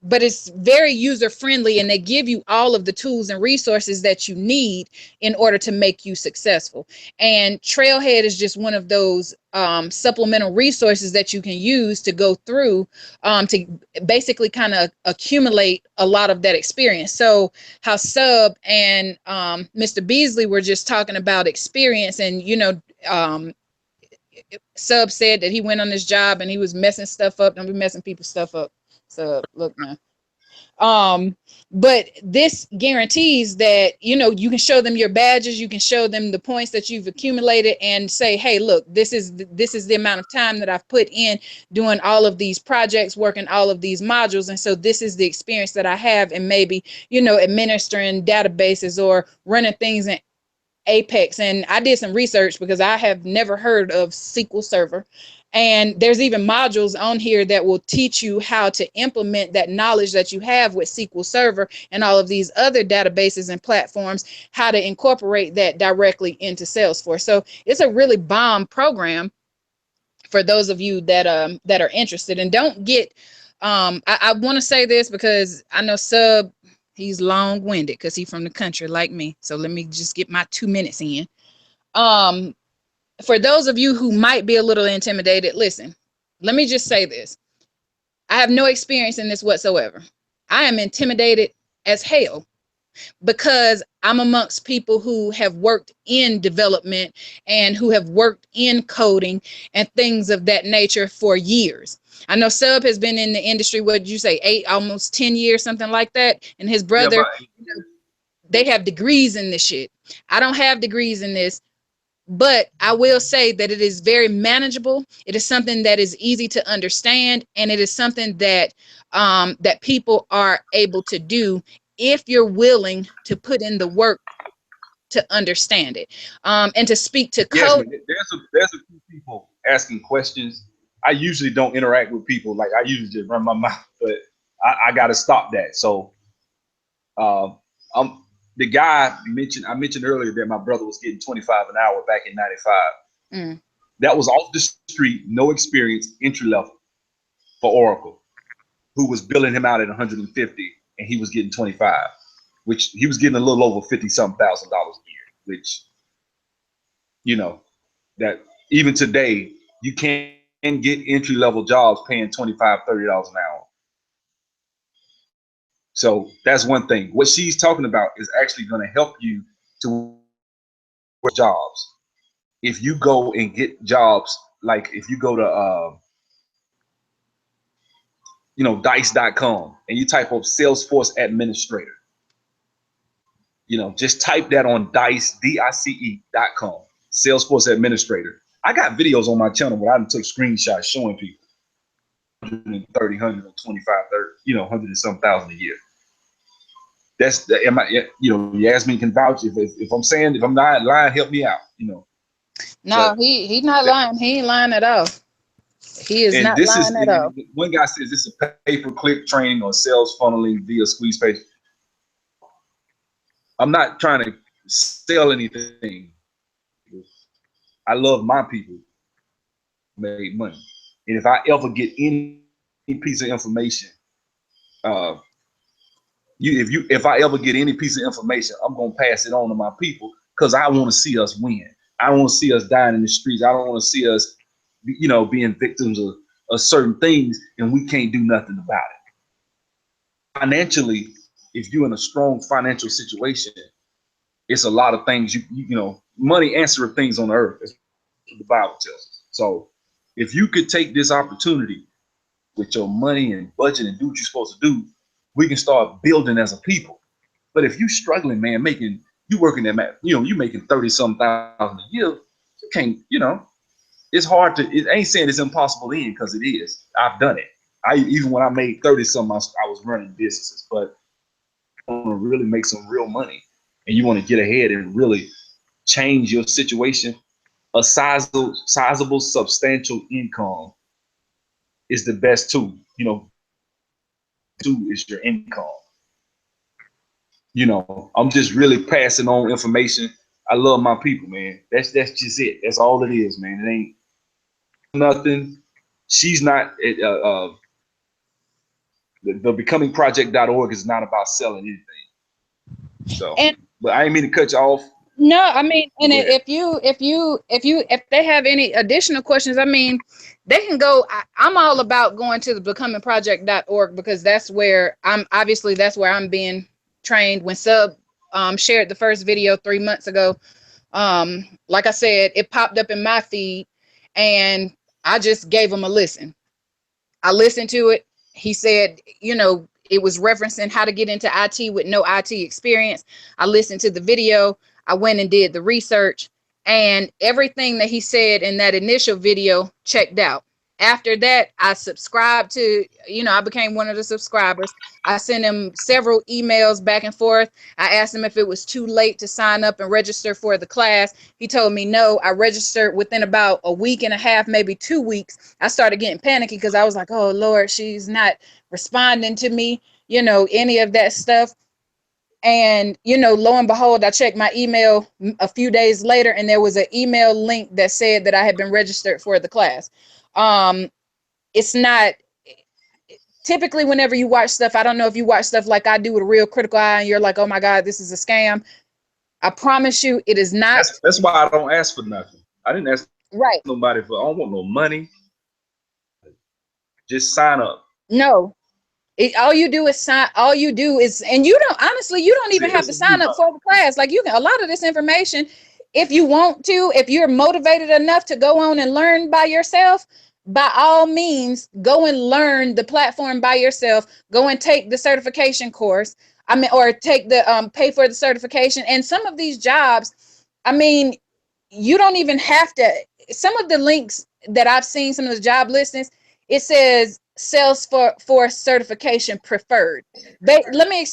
But it's very user friendly, and they give you all of the tools and resources that you need in order to make you successful. And Trailhead is just one of those supplemental resources that you can use to go through to basically kind of accumulate a lot of that experience. So how Sub and Mr. Beasley were just talking about experience, and Sub said that he went on this job and he was messing stuff up. Don't be messing people's stuff up. So look now. But this guarantees that you can show them your badges, you can show them the points that you've accumulated, and say, hey, look, this is the amount of time that I've put in doing all of these projects, working all of these modules, and so this is the experience that I have, and maybe administering databases or running things in Apex. And I did some research because I have never heard of SQL Server. And there's even modules on here that will teach you how to implement that knowledge that you have with SQL Server and all of these other databases and platforms, how to incorporate that directly into Salesforce. So it's a really bomb program for those of you that are interested. And don't get I want to say this because I know Sub, he's long-winded because he's from the country like me. So let me just get my 2 minutes in. For those of you who might be a little intimidated, listen, let me just say this. I have no experience in this whatsoever. I am intimidated as hell because I'm amongst people who have worked in development and who have worked in coding and things of that nature for years. I know Sub has been in the industry, what did you say, 8, almost 10 years, something like that. And his brother, they have degrees in this shit. I don't have degrees in this, but I will say that it is very manageable. It is something that is easy to understand, and it is something that that people are able to do if you're willing to put in the work to understand it, and to speak to Yes, code. there's a few people asking questions. I usually don't interact with people. Like, I usually just run my mouth, but I got to stop that. So I'm the guy I mentioned earlier that my brother was getting 25 an hour back in '95. Mm. That was off the street, no experience, entry level for Oracle, who was billing him out at 150, and he was getting 25, which he was getting a little over 50 something thousand dollars a year, which, that even today you can get entry level jobs paying $25, $30 an hour. So that's one thing. What she's talking about is actually going to help you to work jobs. if you go and get jobs, like if you go to dice.com and you type up Salesforce administrator, just type that on dice, dice.com, Salesforce administrator. I got videos on my channel where I took screenshots showing people 130, 125, 30, 100 and some thousand a year. That's the, am I, you ask me, can vouch if I'm saying, if I'm not lying, help me out, No, he's not lying. He ain't lying at all. He is and not this is, lying at all. one guy says this is a pay-per-click training on sales funneling via squeeze page. I'm not trying to sell anything. I love my people, make money. And if I ever get any piece of information, if I ever get any piece of information, I'm gonna pass it on to my people because I want to see us win. I don't want to see us dying in the streets. I don't want to see us, being victims of certain things and we can't do nothing about it. Financially, if you're in a strong financial situation, it's a lot of things money answers things on earth. That's what the Bible tells us. So if you could take this opportunity with your money and budget and do what you're supposed to do, we can start building as a people. But if you struggling, man, you working at, you making 30-some thousand a year, you can't, it's hard to, it ain't saying it's impossible in, because it is. I've done it. Even when I made 30-some, I was running businesses, but I want to really make some real money and you want to get ahead and really change your situation. A sizable, substantial income is the best tool. Tool is your income. I'm just really passing on information. I love my people, man. That's just it. That's all it is, man. It ain't nothing. She's not. The becomingproject.org is not about selling anything. So, but I ain't mean to cut you off. No, I mean, and if they have any additional questions, I mean, they can go. I'm all about going to the becomingproject.org because that's where I'm being trained. When Sub shared the first video 3 months ago, like I said, it popped up in my feed and I just gave him a listen. I listened to it. He said, it was referencing how to get into IT with no IT experience. I listened to the video. I went and did the research, and everything that he said in that initial video checked out. After that, I subscribed to, I became one of the subscribers. I sent him several emails back and forth. I asked him if it was too late to sign up and register for the class. He told me no. I registered within about a week and a half, maybe 2 weeks. I started getting panicky because I was like, oh, Lord, she's not responding to me, any of that stuff. And, lo and behold, I checked my email a few days later, and there was an email link that said that I had been registered for the class. It's not typically whenever you watch stuff, I don't know if you watch stuff like I do with a real critical eye and you're like, oh my God, this is a scam. I promise you it is not. That's why I don't ask for nothing. I didn't ask nobody for, I don't want no money. Just sign up. No. All you do is, and you don't even have to sign up for the class. Like, you can, a lot of this information, if you want to, if you're motivated enough to go on and learn by yourself, by all means, go and learn the platform by yourself. Go and take the certification course. Or take the, pay for the certification. And some of these jobs, you don't even have to, some of the links that I've seen, some of the job listings, it says Salesforce certification preferred. Let me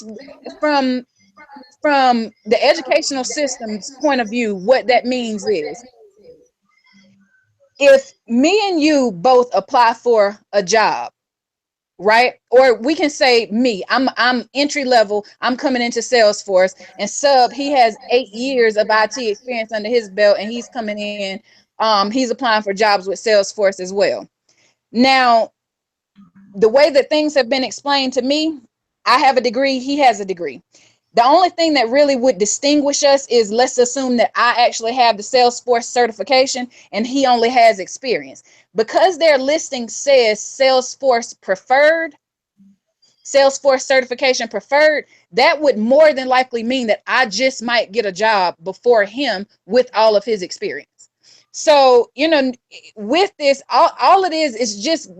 from the educational system's point of view, what that means is, if me and you both apply for a job, right? Or we can say me, I'm entry level, I'm coming into Salesforce, and Sub, he has 8 years of IT experience under his belt, and he's coming in, he's applying for jobs with Salesforce as well. Now, the way that things have been explained to me, I have a degree, he has a degree. The only thing that really would distinguish us is, let's assume that I actually have the Salesforce certification and he only has experience. Because their listing says Salesforce preferred, Salesforce certification preferred, that would more than likely mean that I just might get a job before him with all of his experience. So, you know, with this, all it is just,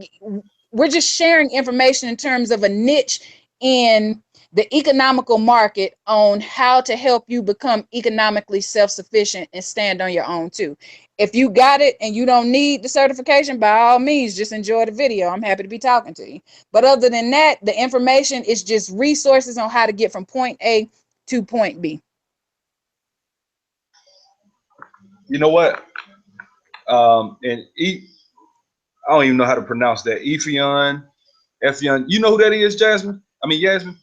we're just sharing information in terms of a niche in the economical market on how to help you become economically self-sufficient and stand on your own too. If you got it and you don't need the certification, by all means, just enjoy the video. I'm happy to be talking to you. But other than that, the information is just resources on how to get from point A to point B. You know what? And I don't even know how to pronounce that. Effion. You know who that is, Jasmine? I mean, Yasmin.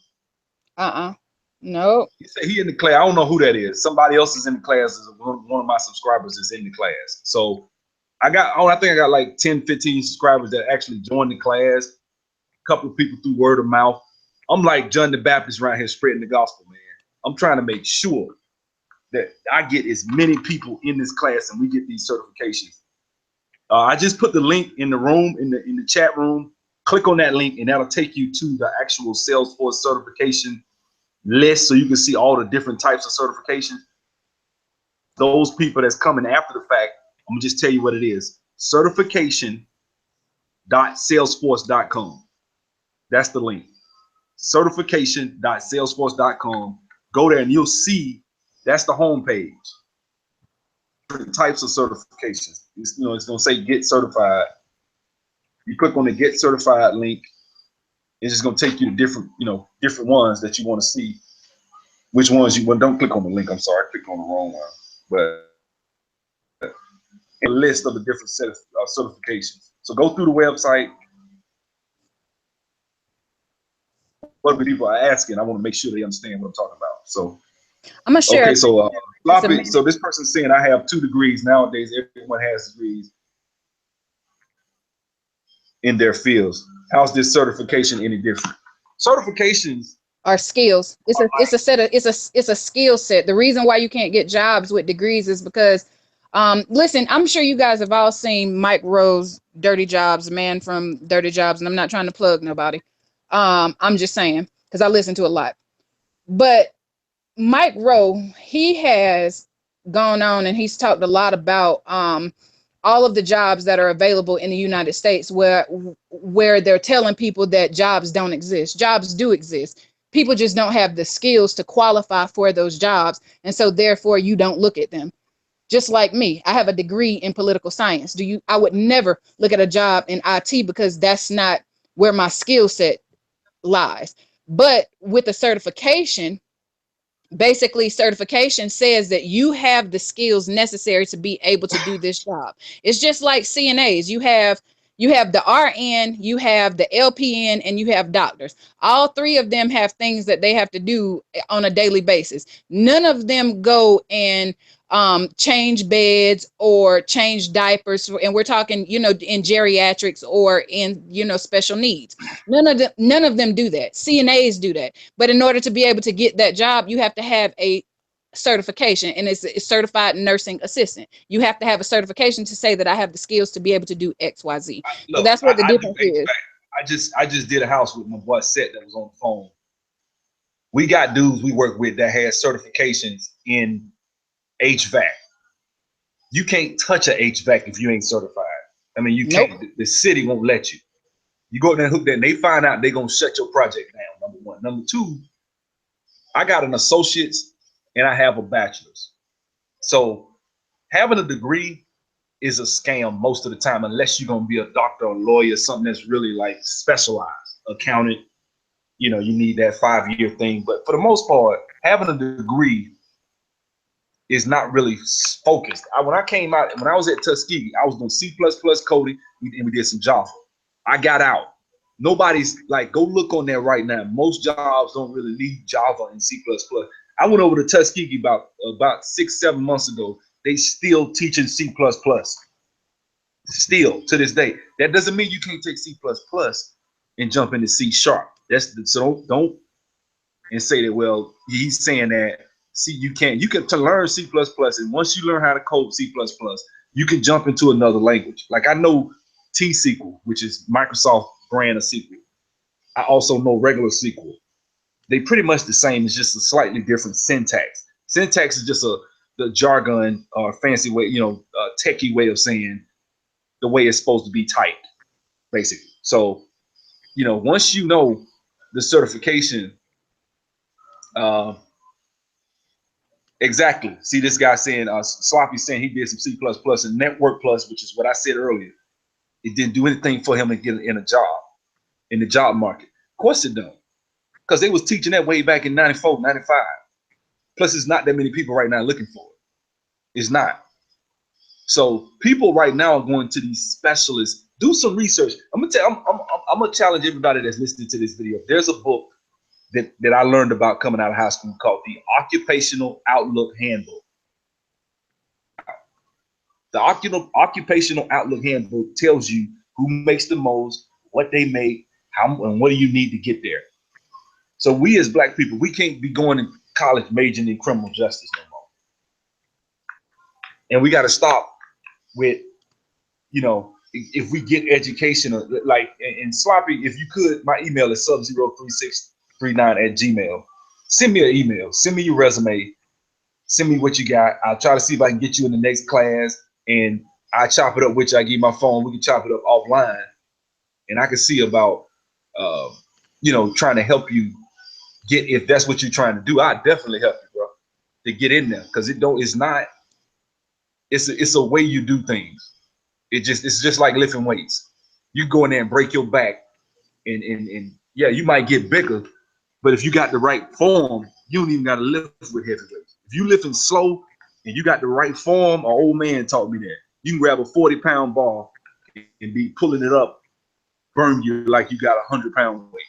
No. He said he in the class. I don't know who that is. Somebody else is in the class. One of my subscribers is in the class. So I think I got like 10, 15 subscribers that actually joined the class. A couple of people through word of mouth. I'm like John the Baptist around here spreading the gospel, man. I'm trying to make sure that I get as many people in this class and we get these certifications. I just put the link in the room, in the chat room. Click on that link and that'll take you to the actual Salesforce certification list so you can see all the different types of certifications. Those people that's coming after the fact, I'm gonna just tell you what it is. Certification.salesforce.com. That's the link. Certification.salesforce.com. Go there and you'll see that's the homepage. Different types of certifications. It's gonna say get certified. You click on the get certified link. It's just gonna take you to different ones that you want to see. Which ones you want? Don't click on the link. I'm sorry, I clicked on the wrong one. But a list of the different set of certifications. So go through the website. What people are asking, I want to make sure they understand what I'm talking about. So I'm gonna share. Okay, so so this person's saying I have 2 degrees. Nowadays, everyone has degrees in their fields. How's this certification any different? Certifications are skills. It's a skill set. The reason why you can't get jobs with degrees is because listen, I'm sure you guys have all seen Mike Rowe's Dirty Jobs, man from Dirty Jobs, and I'm not trying to plug nobody. I'm just saying because I listen to a lot. But Mike Rowe, he has gone on and he's talked a lot about all of the jobs that are available in the United States where they're telling people that jobs don't exist. Jobs do exist. People just don't have the skills to qualify for those jobs. And so therefore you don't look at them. Just like me, I have a degree in political science. I would never look at a job in IT because that's not where my skill set lies. But with a certification, basically certification says that you have the skills necessary to be able to do this job. It's just like CNAs. You have the RN, you have the LPN, and you have doctors. All 3 of them have things that they have to do on a daily basis. None of them go and change beds or change diapers, and we're talking in geriatrics or in special needs. None of them do that. CNAs do that, but in order to be able to get that job, you have to have a certification, and it's certified nursing assistant. You have to have a certification to say that I have the skills to be able to do XYZ. So that's what the difference is. I just did a house with my boy Seth that was on the phone. We got dudes we work with that had certifications in HVAC. You can't touch a HVAC if you ain't certified. I mean, you can't. The city won't let you. You go there and hook that, and they find out they're gonna shut your project down. Number 1. Number 2, I got an associate's and I have a bachelor's. So having a degree is a scam most of the time, unless you're gonna be a doctor or a lawyer, something that's really like specialized, accountant. You need that 5-year thing. But for the most part, having a degree is not really focused. When I came out, when I was at Tuskegee, I was doing C++ coding, and we did some Java. I got out. Nobody's like, go look on there right now. Most jobs don't really need Java and C++. I went over to Tuskegee about 6-7 months ago. They still teaching C++. Still to this day. That doesn't mean you can't take C++ and jump into C#. So don't and say that, well, he's saying that you can learn C++, and once you learn how to code C++, you can jump into another language. Like I know T-SQL, which is Microsoft brand of SQL. I also know regular SQL. They pretty much the same. It's just a slightly different syntax. Syntax is just the jargon or fancy way, techie way of saying the way it's supposed to be typed, basically. So, once you know the certification, exactly. See, this guy saying, Sloppy saying he did some C++ and Network Plus, which is what I said earlier. It didn't do anything for him to get in a job, in the job market. Of course it don't. Because they was teaching that way back in 94, 95. Plus, it's not that many people right now looking for it. It's not. So people right now are going to these specialists. Do some research. I'm gonna challenge everybody that's listening to this video. There's a book that I learned about coming out of high school called the Occupational Outlook Handbook. The Occupational Outlook Handbook tells you who makes the most, what they make, how, and what do you need to get there. So we as Black people, we can't be going to college majoring in criminal justice no more. And we got to stop with, if we get education, like, and Sloppy, if you could, my email is sub03639@gmail. Send me an email. Send me your resume. Send me what you got. I'll try to see if I can get you in the next class, and I chop it up with you. I give you my phone. We can chop it up offline, and I can see about, trying to help you get, if that's what you're trying to do. I definitely help you, bro, to get in there, because it's a way you do things. It's just like lifting weights. You go in there and break your back, and yeah, you might get bigger, but if you got the right form, you don't even got to lift with heavy weights. If you lifting slow and you got the right form, an old man taught me that. You can grab a 40-pound bar and be pulling it up, burn you like you got a 100-pound weight.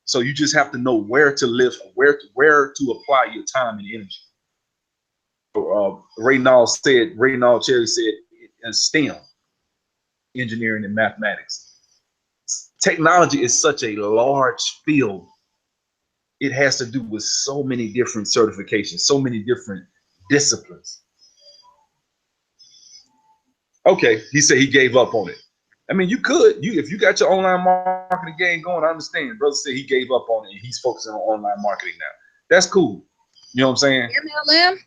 So you just have to know where to lift, where to apply your time and energy. Reynald Cherry said, STEM, engineering and mathematics. Technology is such a large field. It has to do with so many different certifications, so many different disciplines. Okay, he said he gave up on it. I mean, you could, if you got your online marketing game going, I understand. Brother said he gave up on it and he's focusing on online marketing now. That's cool. You know what I'm saying? MLM?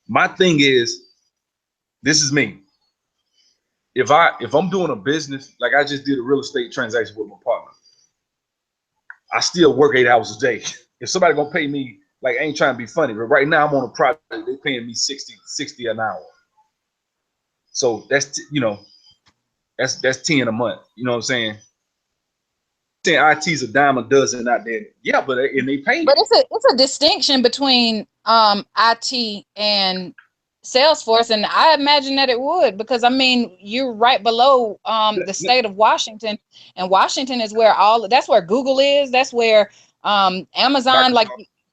My thing is, this is me. If I'm doing a business, like I just did a real estate transaction with my partner, I still work 8 hours a day. If somebody gonna pay me, like, I ain't trying to be funny, but right now I'm on a project, they paying me 60 an hour. So that's, that's 10 a month. You know what I'm saying? IT's a dime a dozen out there. Yeah, but and they pay. But it's a distinction between IT and Salesforce, and I imagine that it would, because I mean, you're right below the state of Washington, and Washington is where that's where Google is, that's where Amazon, like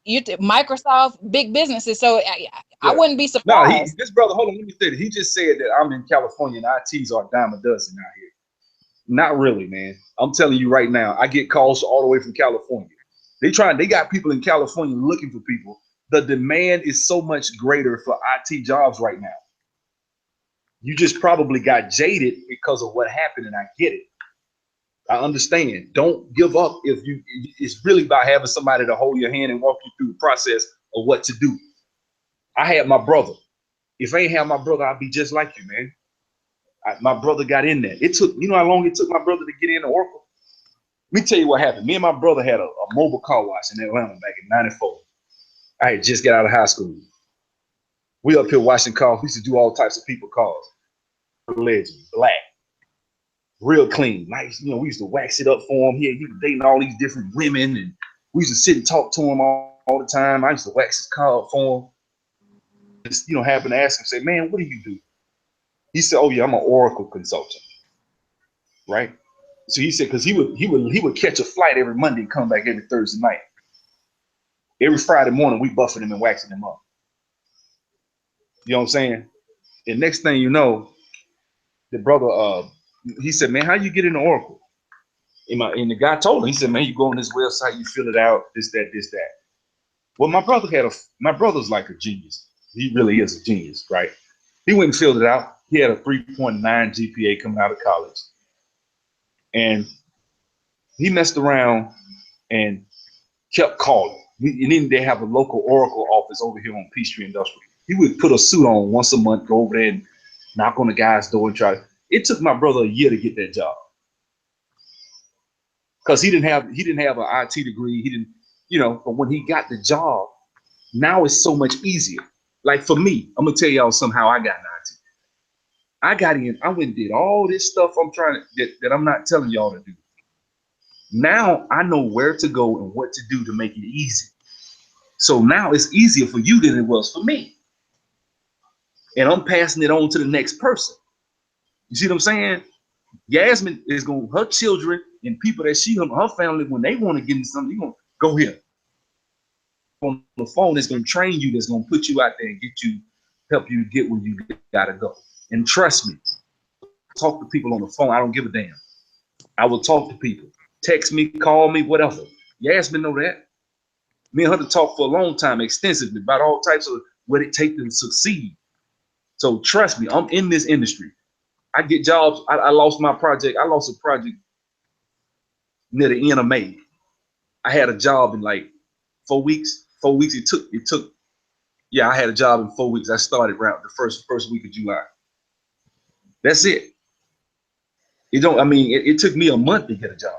Microsoft, big businesses. So I wouldn't be surprised. No, this brother, hold on, let me say it. He just said that I'm in California and ITs are a dime a dozen out here. Not really, man. I'm telling you right now, I get calls all the way from California. They got people in California looking for people. The demand is so much greater for IT jobs right now. You just probably got jaded because of what happened, and I get it. I understand. Don't give up. It's really about having somebody to hold your hand and walk you through the process of what to do. I had my brother. If I ain't have my brother, I'd be just like you, man. My brother got in there. It took, how long it took my brother to get in the Oracle? Let me tell you what happened. Me and my brother had a mobile car wash in Atlanta back in '94. I had just got out of high school. We up here washing cars. We used to do all types of people cars. Legend, black, real clean, nice. We used to wax it up for him. He was dating all these different women, and we used to sit and talk to him all the time. I used to wax his car up for him. Just, happen to ask him, say, man, what do you do? He said, oh yeah, I'm an Oracle consultant. Right? So he said, because he would catch a flight every Monday and come back every Thursday night. Every Friday morning, we buffing him and waxing him up. You know what I'm saying? And next thing you know, the brother, he said, man, how you get into Oracle? And the guy told him, he said, man, you go on this website, you fill it out, this, that. Well, my brother's like a genius. He really is a genius, right? He went and filled it out. He had a 3.9 GPA coming out of college. And he messed around and kept calling. And then they have a local Oracle office office over here on Peachtree Industrial. He would put a suit on once a month, go over there and knock on the guy's door and try to. It took my brother a year to get that job because he didn't have an IT degree. He didn't, But when he got the job, now it's so much easier. Like for me, I'm gonna tell y'all somehow I got an IT. I got in. I went and did all this stuff that I'm not telling y'all to do. Now I know where to go and what to do to make it easy. So now it's easier for you than it was for me. And I'm passing it on to the next person. You see what I'm saying? Yasmin is going, her children and people that her family, when they want to get into something, you're going to go here. On the phone, that's going to train you, that's going to put you out there and help you get where you got to go. And trust me, talk to people on the phone. I don't give a damn. I will talk to people. Text me, call me, whatever. Yasmin know that. Me and her to talk for a long time, extensively, about all types of what it takes to succeed. So trust me, I'm in this industry. I get jobs. I lost my project. I lost a project near the end of May. I had a job in like 4 weeks. 4 weeks. It took. Yeah, I had a job in 4 weeks. I started around the first week of July. That's it. It took me a month to get a job.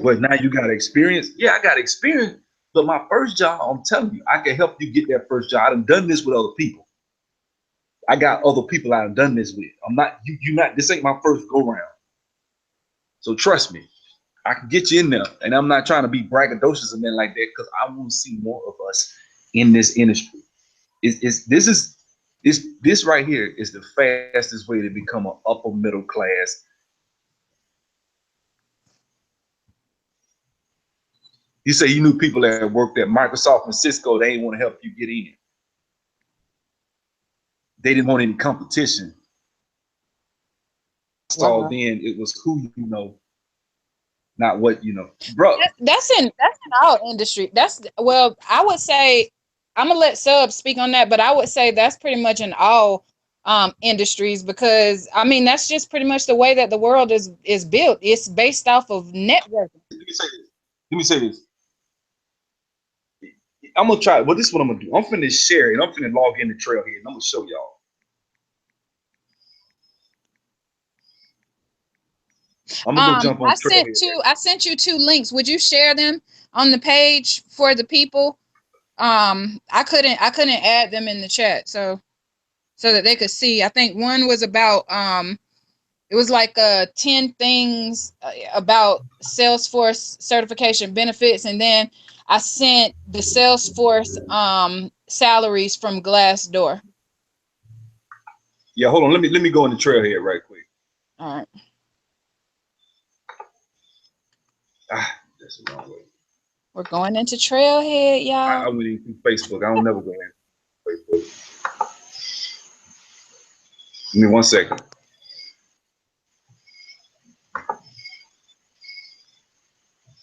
But now you got experience. Yeah, I got experience. But my first job, I'm telling you, I can help you get that first job. I've done this with other people. I got other people I've done this with. This ain't my first go round. So trust me, I can get you in there. And I'm not trying to be braggadocious and then like that, because I want to see more of us in this industry. This right here is the fastest way to become an upper middle class. You say you knew people that worked at Microsoft and Cisco, they didn't want to help you get in. They didn't want any competition. So then it was who you know, not what you know. Bro. That's in our industry. I would say, I'm gonna let Sub speak on that, but I would say that's pretty much in all industries, because that's just pretty much the way that the world is built. It's based off of networking. Let me say this. I'm gonna try. Well, this is what I'm gonna do. I'm finna share it. I'm finna log in the Trailhead, and I'm gonna show y'all. I'm gonna go jump on Trailhead. I sent you 2 links. Would you share them on the page for the people? I couldn't add them in the chat so that they could see. I think one was about it was like 10 things about Salesforce certification benefits, and then I sent the Salesforce salaries from Glassdoor. Yeah, hold on. Let me go in the Trailhead right quick. All right. That's the wrong way. We're going into Trailhead, y'all. I went into Facebook. I don't never go in Facebook. Give me 1 second.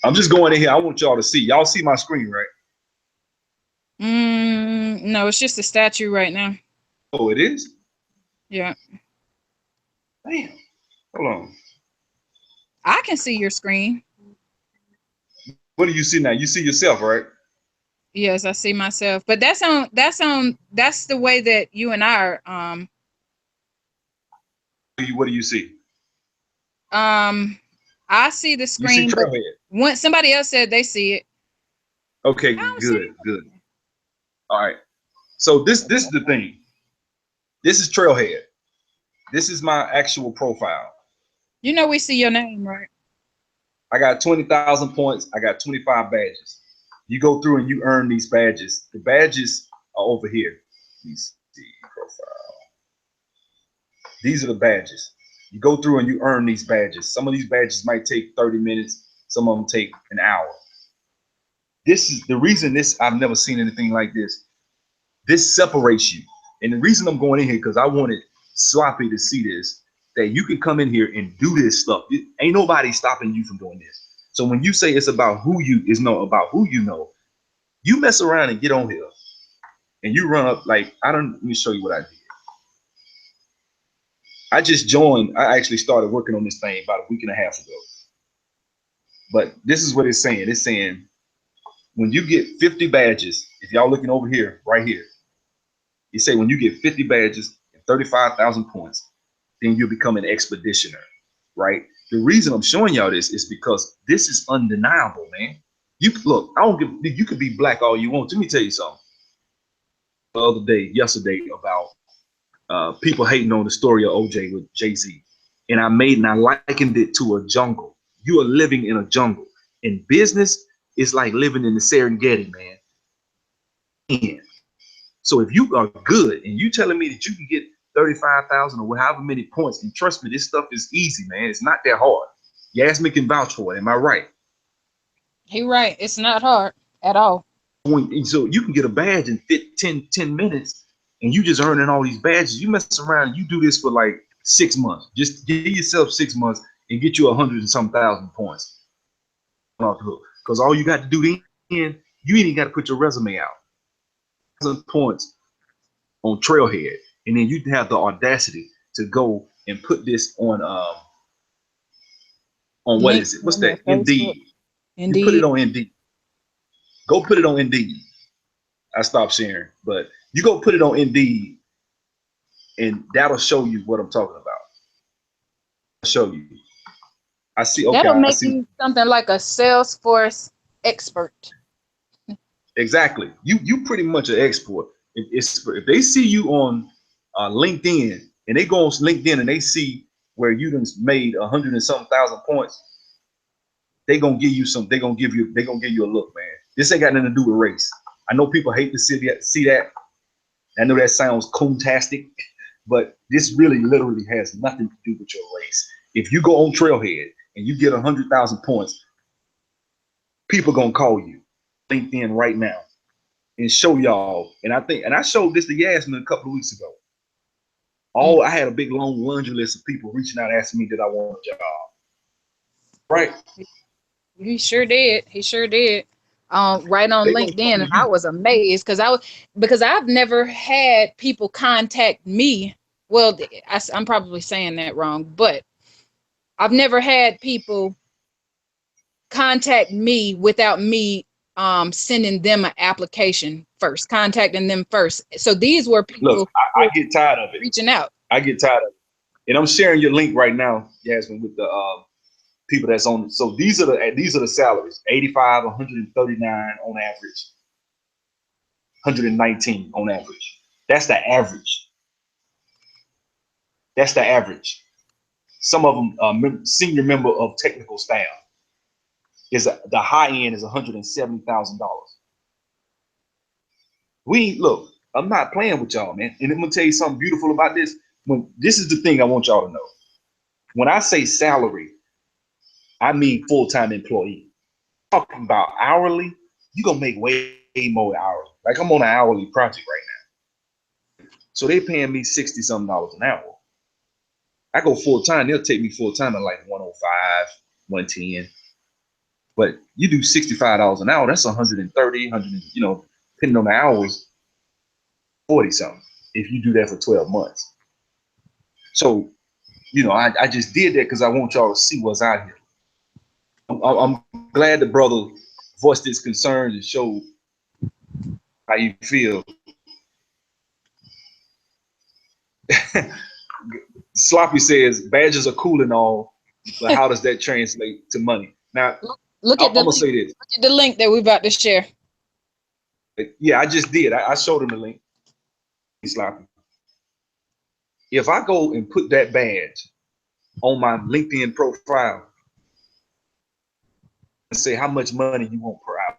I'm just going in here. I want y'all to see. Y'all see my screen, right? No, it's just a statue right now. Oh, it is? Yeah. Damn. Hold on. I can see your screen. What do you see now? You see yourself, right? Yes, I see myself. But that's the way that you and I are. What do you see? I see the screen. You see Trailhead. Somebody else said they see it. Okay, good. All right. So this is the thing. This is Trailhead. This is my actual profile. You know we see your name, right? I got 20,000 points. I got 25 badges. You go through and you earn these badges. The badges are over here. Let me see profile. These are the badges. You go through and you earn these badges. Some of these badges might take 30 minutes. Some of them take an hour. This is the reason I've never seen anything like this. This separates you. And the reason I'm going in here, because I wanted Sloppy to see this, that you can come in here and do this stuff. Ain't nobody stopping you from doing this. So when you say it's about about who you know, you mess around and get on here and you run up let me show you what I did. I just joined. I actually started working on this thing about a week and a half ago. But this is what it's saying. It's saying when you get 50 badges, if y'all looking over here, right here, you say when you get 50 badges and 35,000 points, then you become an expeditioner, right? The reason I'm showing y'all this is because this is undeniable, man. You look, I don't give. You could be black all you want. Let me tell you something. The other day, yesterday, about people hating on the story of OJ with Jay-Z, and I likened it to a jungle. You are living in a jungle. In business, it's like living in the Serengeti, man. So if you are good and you telling me that you can get 35,000 or however many points, and trust me, this stuff is easy, man. It's not that hard. Yasmin can vouch for it. Am I right? He right. It's not hard at all. So you can get a badge in 10 minutes and you just earning all these badges. You mess around, you do this for like 6 months. Just give yourself 6 months and get you 100 and some thousand points off the hook. Because all you got to do then, you ain't even got to put your resume out. 1,000 points on Trailhead, and then you have the audacity to go and put this on what is it? What's that? Indeed. You put it Indeed. on Indeed. Go put it on Indeed. I stopped sharing, but you go put it on Indeed, and that'll show you what I'm talking about. I'll show you. I see. Okay, That'll I make see. you something like a Salesforce expert. Exactly. You pretty much an expert. If they see you on LinkedIn and they go on LinkedIn and they see where you done made 100 and some thousand points, they gonna give you some. They gonna give you a look, man. This ain't got nothing to do with race. I know people hate to see that. I know that sounds coontastic, but this really literally has nothing to do with your race. If you go on Trailhead and you get 100,000 points, people gonna call you LinkedIn right now and show y'all. And I showed this to Yasmin a couple of weeks ago. I had a big long laundry list of people reaching out asking me did I want a job. Right? He sure did. He sure did. Right on They gonna LinkedIn, call and I you. was amazed because I've never had people contact me. Well, I'm probably saying that wrong, but I've never had people contact me without me sending them an application first, contacting them first. So these were Look, people I get tired of it. reaching out. I get tired of it. And I'm sharing your link right now, Yasmin, with the people that's on it. So these are the salaries: 85, 139 on average, 119 on average. That's the average. That's the average. Some of them senior member of technical staff is the high end is $170,000. Look. I'm not playing with y'all, man. And I'm gonna tell you something beautiful about this. This is the thing I want y'all to know. When I say salary, I mean full-time employee. Talking about hourly, you're gonna make way more hourly. Like I'm on an hourly project right now. So they paying me $60-something an hour. I go full-time, they'll take me full-time at like 105, 110. But you do $65 an hour, that's 130, 100, depending on the hours, 40 something if you do that for 12 months. So, I just did that because I want y'all to see what's out here. I'm glad the brother voiced his concerns and showed how you feel. Sloppy says badges are cool and all, but how does that translate to money? Now, Look I'm at the gonna link. say this. Look at the link that we're about to share. Yeah, I just did. I showed him the link. Sloppy. If I go and put that badge on my LinkedIn profile and say how much money you want per hour,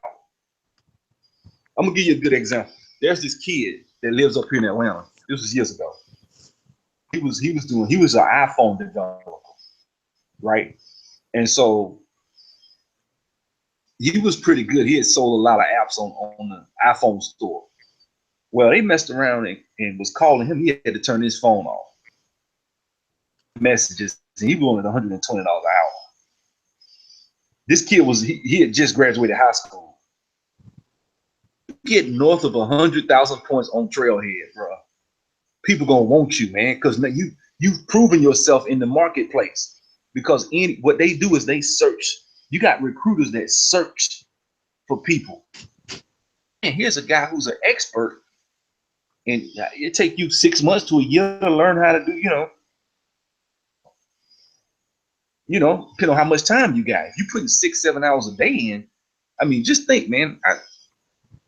I'm gonna give you a good example. There's this kid that lives up here in Atlanta. This was years ago. He was an iPhone developer, right? And so he was pretty good. He had sold a lot of apps on the iPhone store. Well, they messed around and was calling him. He had to turn his phone off. Messages, and he wanted $120 an hour. This kid he had just graduated high school. You get north of 100,000 points on Trailhead, bro. People gonna want you, man, because you've proven yourself in the marketplace. Because what they do is they search. You got recruiters that search for people. And here's a guy who's an expert, and it take you 6 months to a year to learn how to do, depending on how much time you got. If you putting 6-7 hours a day in, I mean, just think, man.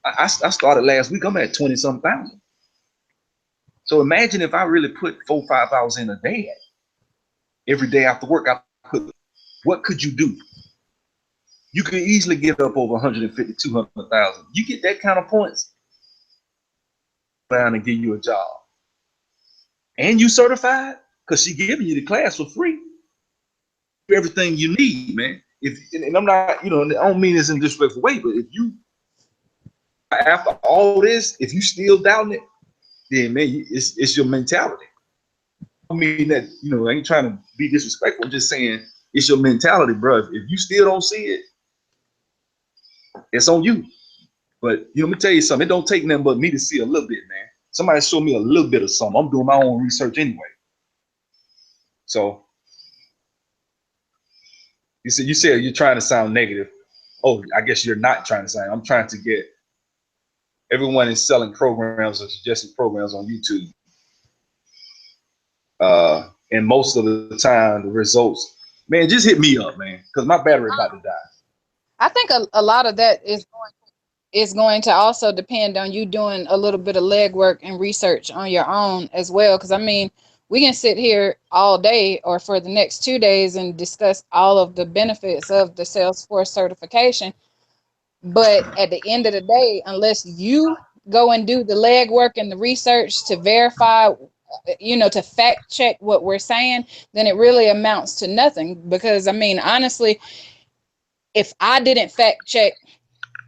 I started last week. I'm at 20-something thousand. So imagine if I really put 4-5 hours in a day. Every day after work, what could you do? You could easily get up over 150, 200,000. You get that kind of points, down and give you a job, and you certified because she giving you the class for free. Everything you need, man. And I'm not, I don't mean this in a disrespectful way, but if you, after all this, if you still doubting it, then man, it's your mentality. I mean that, I ain't trying to be disrespectful. I'm just saying it's your mentality, bro. If you still don't see it, it's on you. But let me tell you something. It don't take nothing but me to see a little bit, man. Somebody show me a little bit of something. I'm doing my own research anyway. So you said you're trying to sound negative. Oh, I guess you're not trying to sound. I'm trying to get everyone is selling programs or suggesting programs on YouTube. And most of the time, the results, man, just hit me up, man, because my battery about to die. I think a lot of that is going to also depend on you doing a little bit of legwork and research on your own as well. Because I mean, we can sit here all day or for the next 2 days and discuss all of the benefits of the Salesforce certification. But at the end of the day, unless you go and do the legwork and the research to verify, to fact check what we're saying, then it really amounts to nothing. Because I mean, honestly, if I didn't fact check,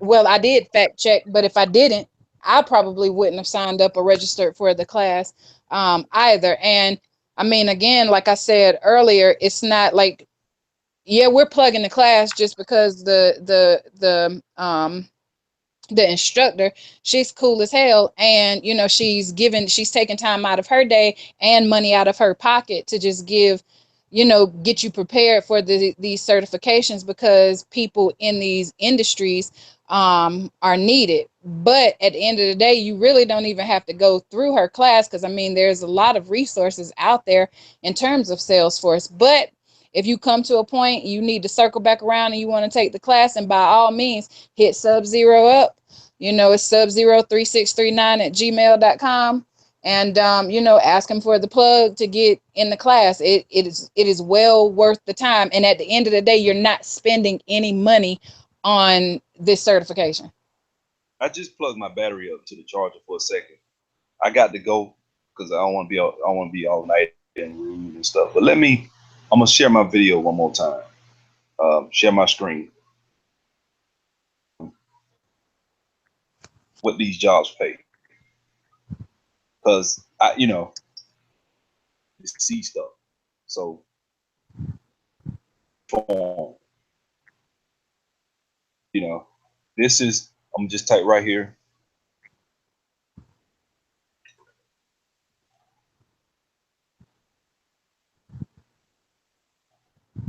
well, I did fact check, but if I didn't, I probably wouldn't have signed up or registered for the class either. And I mean, again, like I said earlier, it's not like, yeah, we're plugging the class just because the instructor, she's cool as hell, and she's taking time out of her day and money out of her pocket to just get you prepared for these certifications, because people in these industries are needed. But at the end of the day, you really don't even have to go through her class, because I mean, there's a lot of resources out there in terms of Salesforce. But if you come to a point you need to circle back around and you want to take the class, and by all means hit Sub-Zero up. It's Sub-Zero3639@gmail.com, and ask him for the plug to get in the class. It is well worth the time, and at the end of the day, you're not spending any money on this certification. I just plugged my battery up to the charger for a second. I got to go because I don't want to be all night and rude and stuff. But I'm gonna share my video one more time. Share my screen. What these jobs pay, because see stuff. So, this is, I'm gonna just type right here. I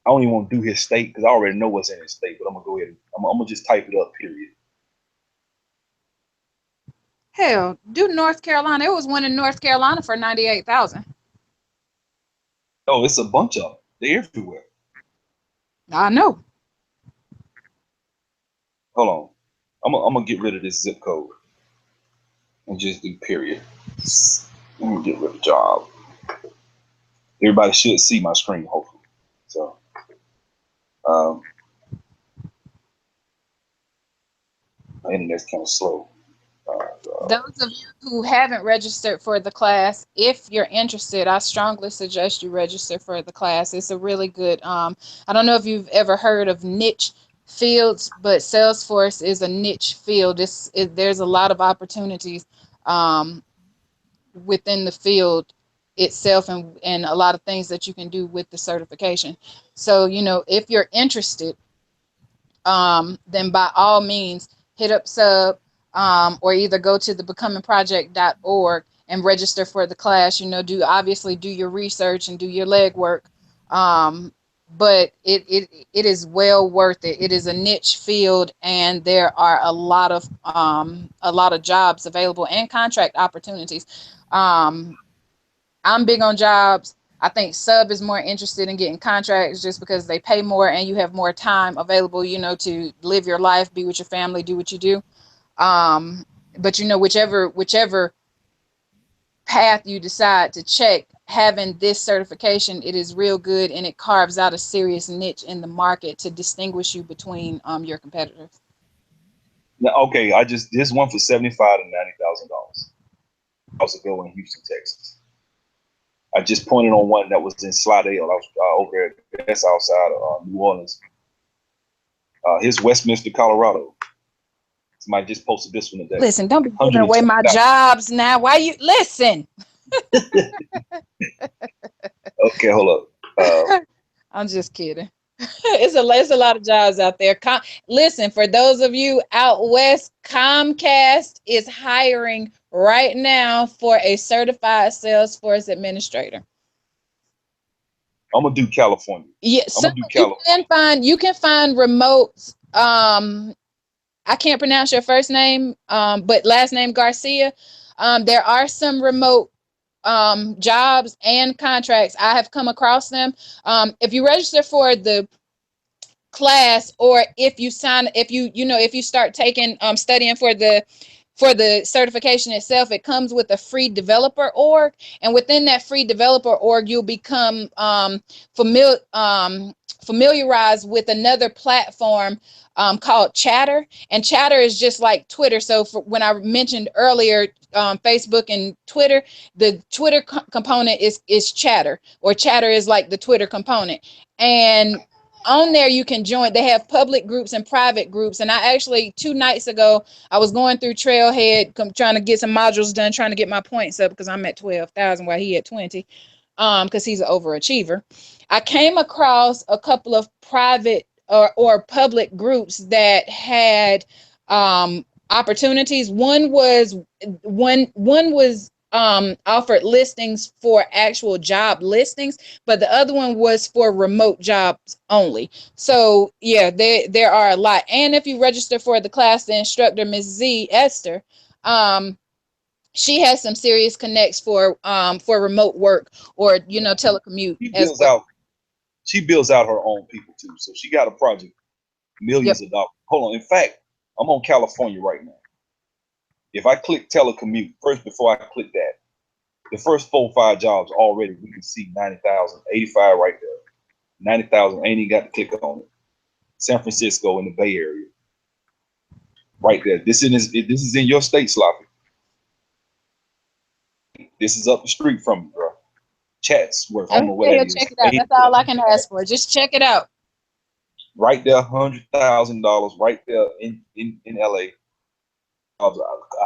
don't even want to do his state because I already know what's in his state, but I'm gonna go ahead and I'm gonna just type it up, period. Hell, do North Carolina. It was one in North Carolina for 98,000. Oh, it's a bunch of them. They're everywhere. I know. Hold on. I'm gonna get rid of this zip code and just do period. Let me get rid of job. Everybody should see my screen, hopefully. So, my internet's kind of slow. Those of you who haven't registered for the class, if you're interested, I strongly suggest you register for the class. It's a really good, I don't know if you've ever heard of niche fields, but Salesforce is a niche field. There's a lot of opportunities within the field itself, and a lot of things that you can do with the certification. So, if you're interested, then by all means hit up Sub, or either go to the becomingproject.org and register for the class. Do your research and do your legwork, but it is well worth it. It is a niche field, and there are a lot of jobs available and contract opportunities. I'm big on jobs. I think sub is more interested in getting contracts just because they pay more and you have more time available, you know, to live your life, be with your family, do what you do. Um, but you know, whichever path you decide to check, having this certification, it is real good and it carves out a serious niche in the market to distinguish you between your competitors. Now, okay, I just this one for $75,000 to $90,000. I was ago in Houston, Texas. I just pointed on one that was in Slidell. I was over there. That's outside of New Orleans. Here's Westminster, Colorado. Somebody just posted this one today. Listen, don't be giving away my jobs now. Why you listen? Okay, hold up. I'm just kidding. It's a lot of jobs out there. Listen, for those of you out west, Comcast is hiring right now for a certified Salesforce administrator. I'm gonna do California. Yeah, so you can find remote. I can't pronounce your first name, but last name Garcia. There are some remote jobs and contracts. I have come across them. If you register for the class, or if you start taking studying for the certification itself, it comes with a free developer org, and within that free developer org you'll become familiarized with another platform called Chatter. And Chatter is just like Twitter. So when I mentioned earlier Facebook and Twitter, the Twitter component is Chatter, or Chatter is like the Twitter component. And on there you can join. They have public groups and private groups. And I actually 2 nights ago I was going through Trailhead trying to get some modules done, trying to get my points up because I'm at 12,000 while he at 20, because he's an overachiever. I came across a couple of private or public groups that had opportunities. One was offered listings for actual job listings, but the other one was for remote jobs only. So yeah, there are a lot. And if you register for the class, the instructor, Ms. Z Esther, she has some serious connects for remote work, or telecommute. She builds out her own people too. So she got a project, millions of dollars. Hold on. In fact, I'm on California right now. If I click telecommute first, before I click that, the first 4 or 5 jobs already, we can see 90,000, 85 right there. 90,000, ain't even got to click on it. San Francisco in the Bay Area, right there. This is in your state, Sloppy. This is up the street from you, bro. Chatsworth. I don't know where that is. Check it out. That's all I can ask for. Just check it out. Right there, $100,000 right there in LA. An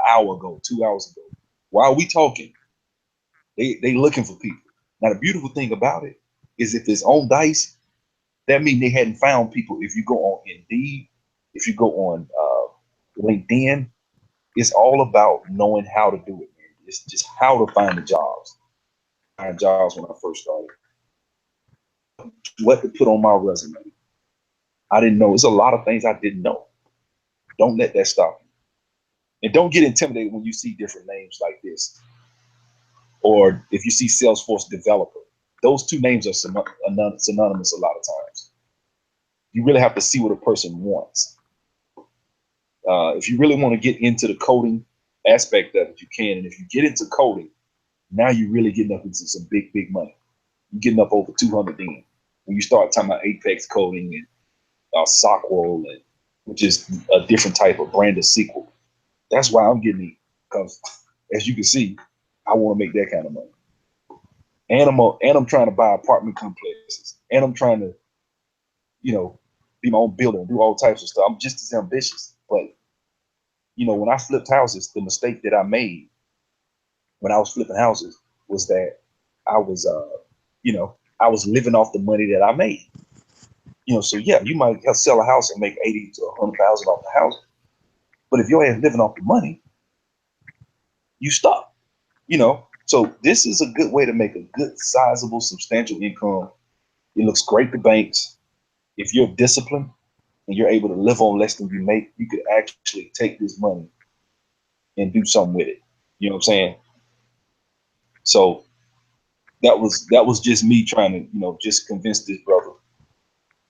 hour ago, 2 hours ago. While we talking, they looking for people. Now the beautiful thing about it is, if it's on Dice, that means they hadn't found people. If you go on Indeed, if you go on LinkedIn, it's all about knowing how to do it, man. It's just how to find the jobs. Find jobs when I first started. What to put on my resume. I didn't know. There's a lot of things I didn't know. Don't let that stop you. And don't get intimidated when you see different names like this. Or if you see Salesforce developer, those two names are synonymous a lot of times. You really have to see what a person wants. If you really want to get into the coding aspect of it, you can. And if you get into coding, now you're really getting up into some big, big money. You're getting up over 200 then. When you start talking about Apex coding and Sockwell, which is a different type of brand of SQL. That's why I'm getting it, because as you can see, I want to make that kind of money. And I'm trying to buy apartment complexes. And I'm trying to, be my own builder and do all types of stuff. I'm just as ambitious. But, when I flipped houses, the mistake that I made when I was flipping houses was that I was, I was living off the money that I made. So yeah, you might sell a house and make 80 to 100,000 off the house. But if you're living off the money, you stop. So this is a good way to make a good, sizable, substantial income It looks great to banks. If you're disciplined and you're able to live on less than you make, you could actually take this money and do something with it. You know what I'm saying? So that was just me trying to, just convince this brother.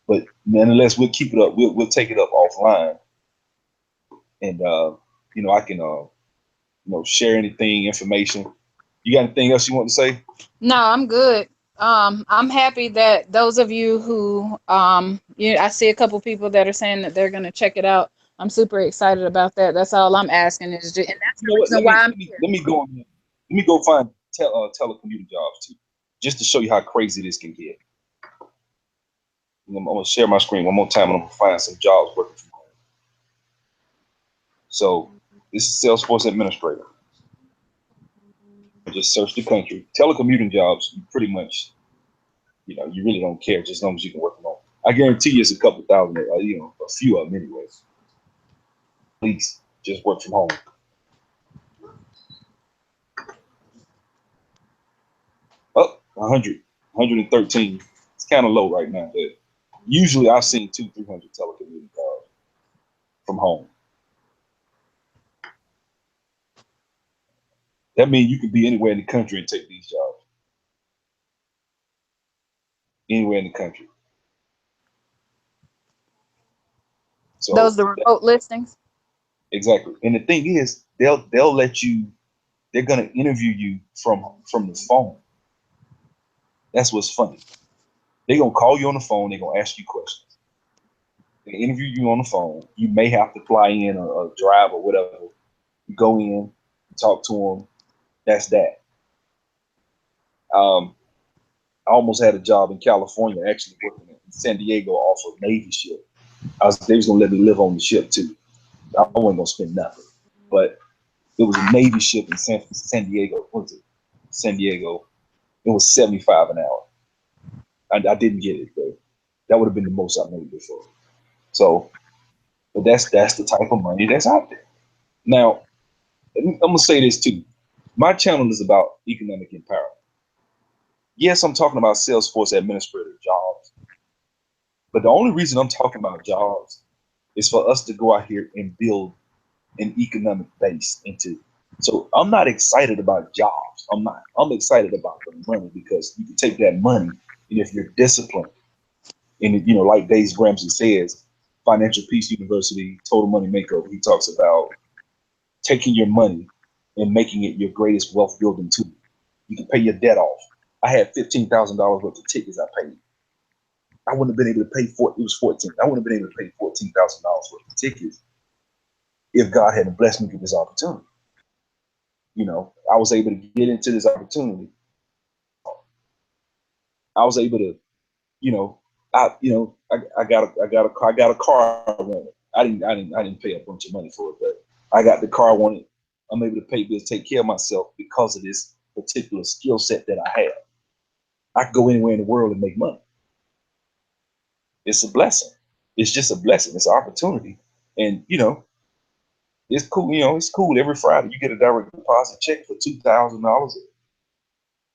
But nonetheless, we'll keep it up. We'll take it up offline, and I can share anything, information. You got anything else you want to say? No, I'm good. I'm happy that those of you who, I see a couple people that are saying that they're going to check it out. I'm super excited about that. That's all I'm asking is just, and that's You the know what? reason why I'm here. Let me go. Let me go find telecommuting jobs too, just to show you how crazy this can get. I'm gonna share my screen one more time, and I'm gonna find some jobs working from home. So this is Salesforce administrator. Just search the country. Telecommuting jobs, you pretty much, you really don't care just as long as you can work from home. I guarantee you it's a couple thousand, a few of them anyways. At least just work from home. Oh, 100, 113. It's kind of low right now, but usually I've seen 200-300 telecommuting jobs from home. That means you could be anywhere in the country and take these jobs. Anywhere in the country. Those So the remote listings. exactly. And the thing is, they'll let you. They're gonna interview you from the phone. That's what's funny. They're gonna call you on the phone. They're gonna ask you questions. They interview you on the phone. You may have to fly in or drive or whatever. You go in, talk to them. That's that. I almost had a job in California, actually working in San Diego off of Navy ship. They was gonna let me live on the ship too. I wasn't gonna spend nothing, but it was a Navy ship in San Diego. What was it? San Diego. It was 75 an hour. I didn't get it, but that would have been the most I made before. So, but that's the type of money that's out there. Now, I'm gonna say this too. My channel is about economic empowerment. Yes, I'm talking about Salesforce administrator jobs, but the only reason I'm talking about jobs is for us to go out here and build an economic base into. So I'm not excited about jobs. I'm not. I'm excited about the money because you can take that money, and if you're disciplined, and like Dave Ramsey says, Financial Peace University, Total Money Makeover, he talks about taking your money and making it your greatest wealth building tool. You can pay your debt off. I had $15,000 worth of tickets I paid. I wouldn't have been able to pay it was 14. I wouldn't have been able to pay $14,000 worth of tickets if God hadn't blessed me with this opportunity. I was able to get into this opportunity. I was able to, you know, I got a car I wanted. I didn't pay a bunch of money for it, but I got the car I wanted. I'm able to pay bills, take care of myself because of this particular skill set that I have. I can go anywhere in the world and make money. It's a blessing. It's just a blessing. It's an opportunity, and it's cool. It's cool. Every Friday you get a direct deposit check for $2,000.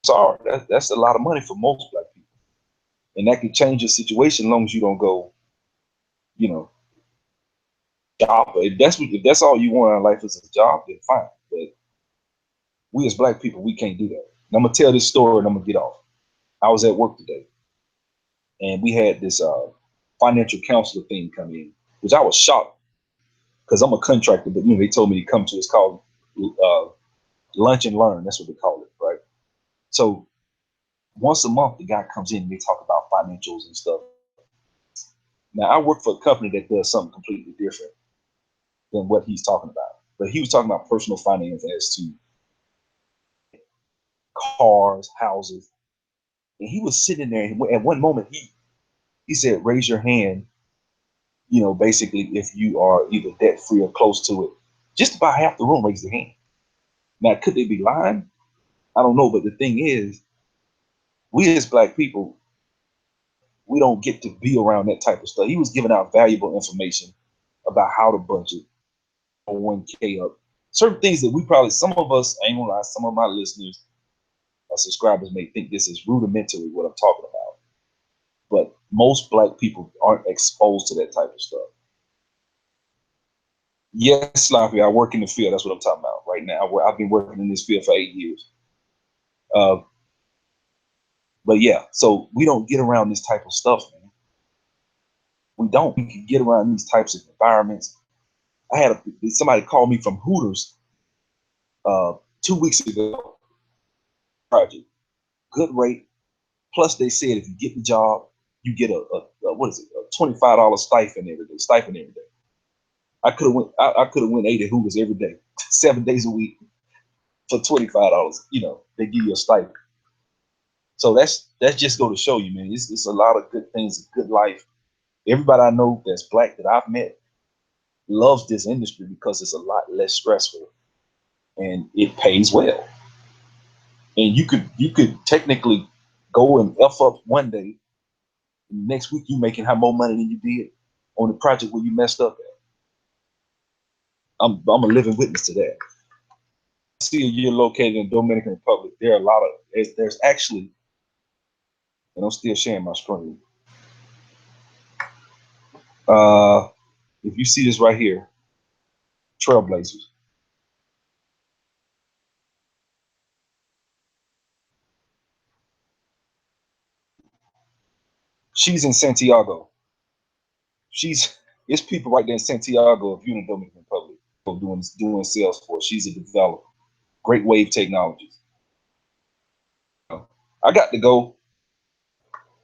Sorry, that's a lot of money for most black people, and that can change your situation as long as you don't go, you know, job. If that's all you want in life is a job, then fine. But we as black people, we can't do that. And I'm gonna tell this story and I'm gonna get off. I was at work today, and we had this financial counselor thing come in, which I was shocked because I'm a contractor. But they told me to come to. It's called uh, lunch and learn. That's what they call it, right? So once a month, the guy comes in and they talk about financials and stuff. Now I work for a company that does something completely different than what he's talking about. But he was talking about personal finance as to cars, houses, and he was sitting there. And at one moment, he said, "Raise your hand." Basically, if you are either debt free or close to it. Just about half the room raised their hand. Now, could they be lying? I don't know. But the thing is, we as black people, we don't get to be around that type of stuff. He was giving out valuable information about how to budget, 1K up, certain things that we probably, some of us, I ain't gonna lie, some of my listeners, subscribers may think this is rudimentary what I'm talking about. but most black people aren't exposed to that type of stuff. Yes, Sloppy, I work in the field. That's what I'm talking about right now. I've been working in this field for 8 years. But yeah, so we don't get around this type of stuff, man. We don't. We can get around these types of environments. I had somebody call me from Hooters 2 weeks ago. Project, good rate. Plus, they said if you get the job, you get a what is it? A $25 stipend every day. I could have went 80 Hooters every day, 7 days a week for $25. You know, they give you a stipend. So that's just go to show you, man. It's a lot of good things, a good life. Everybody I know that's black that I've met loves this industry because it's a lot less stressful and it pays well. And you could technically go and F up one day, and next week you making how more money than you did on the project where you messed up at. I'm a living witness to that. I see you're located in Dominican Republic. There are a lot of there's actually, and I'm still sharing my screen. If you see this right here, Trailblazers. She's in Santiago. It's people right there in Santiago if you're in the Dominican Republic doing Salesforce. She's a developer. Great Wave Technologies. I got to go,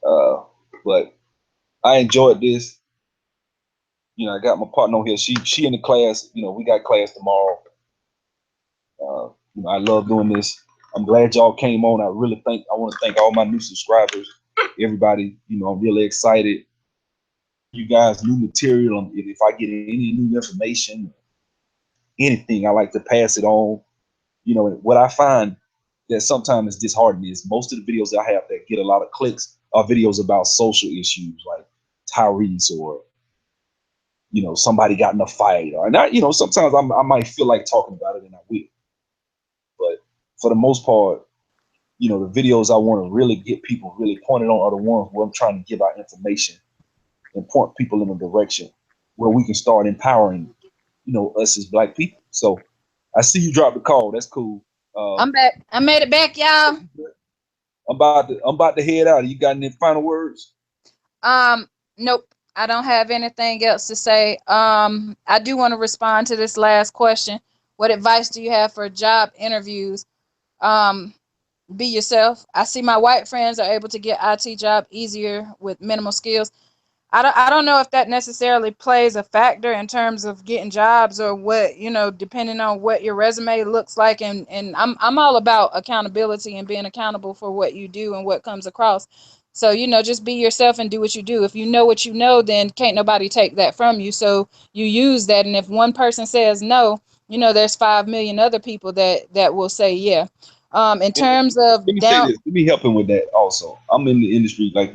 but I enjoyed this. You know, I got my partner on here. She in the class. You know, we got class tomorrow. You know, I love doing this. I'm glad y'all came on. I want to thank all my new subscribers, everybody. You know, I'm really excited. You guys, new material. If I get any new information, anything, I like to pass it on. You know, what I find that sometimes is disheartening is most of the videos I have that get a lot of clicks are videos about social issues like Tyrese or, you know, somebody got in a fight, or not. You know, sometimes I might feel like talking about it and I will. But for the most part, you know, the videos I want to really get people really pointed on are the ones where I'm trying to give out information and point people in a direction where we can start empowering, you know, us as black people. So I see you drop the call. That's cool. I'm back. I made it back, y'all. I'm about to head out. You got any final words? Nope. I don't have anything else to say. I do want to respond to this last question. What advice do you have for job interviews? Be yourself. I see my white friends are able to get IT job easier with minimal skills. I don't know if that necessarily plays a factor in terms of getting jobs or what, you know, depending on what your resume looks like. And I'm all about accountability and being accountable for what you do and what comes across. So, you know, just be yourself and do what you do. If you know what you know, then can't nobody take that from you. So you use that. And if one person says no, you know, there's 5 million other people that will say yeah. In terms of let me say this. Let me help him with that also. I'm in the industry. Like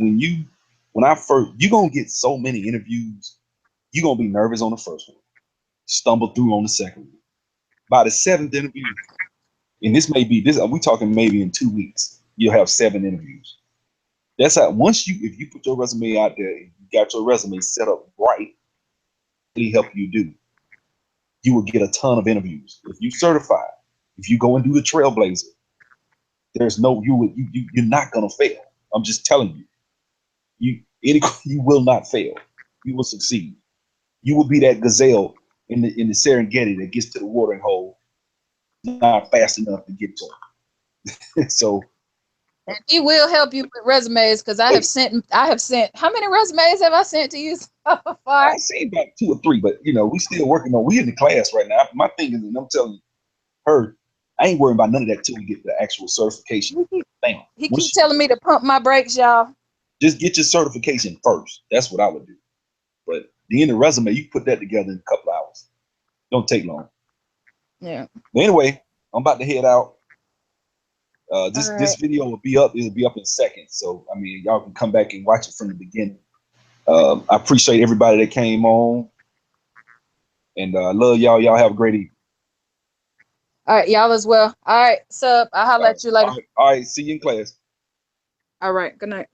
when I first, you're going to get so many interviews. You're going to be nervous on the first one, stumble through on the second one. By the seventh interview, and this may be, we talking maybe in 2 weeks, you'll have 7 interviews. That's how, if you put your resume out there, and you got your resume set up right, really help you do, you will get a ton of interviews. If you certify, if you go and do the Trailblazer, there's no, you're not going to fail. I'm just telling you. You will not fail. You will succeed. You will be that gazelle in the Serengeti that gets to the watering hole, not fast enough to get to it. So he will help you with resumes because I have sent how many resumes have I sent to you so far? I seen about 2 or 3, but you know, we still working on. We in the class right now. My thing is, and I'm telling her, I ain't worrying about none of that till we get the actual certification. He keeps telling me to pump my brakes, y'all. Just get your certification first. That's what I would do. But the end of the resume, you put that together in a couple hours. Don't take long. Yeah. But anyway, I'm about to head out. This video will be up. It'll be up in seconds. So I mean, y'all can come back and watch it from the beginning. I appreciate everybody that came on, and I love y'all. Y'all have a great evening. All right, y'all as well. All right, I'll holler at you later. All right. See you in class. All right, good night.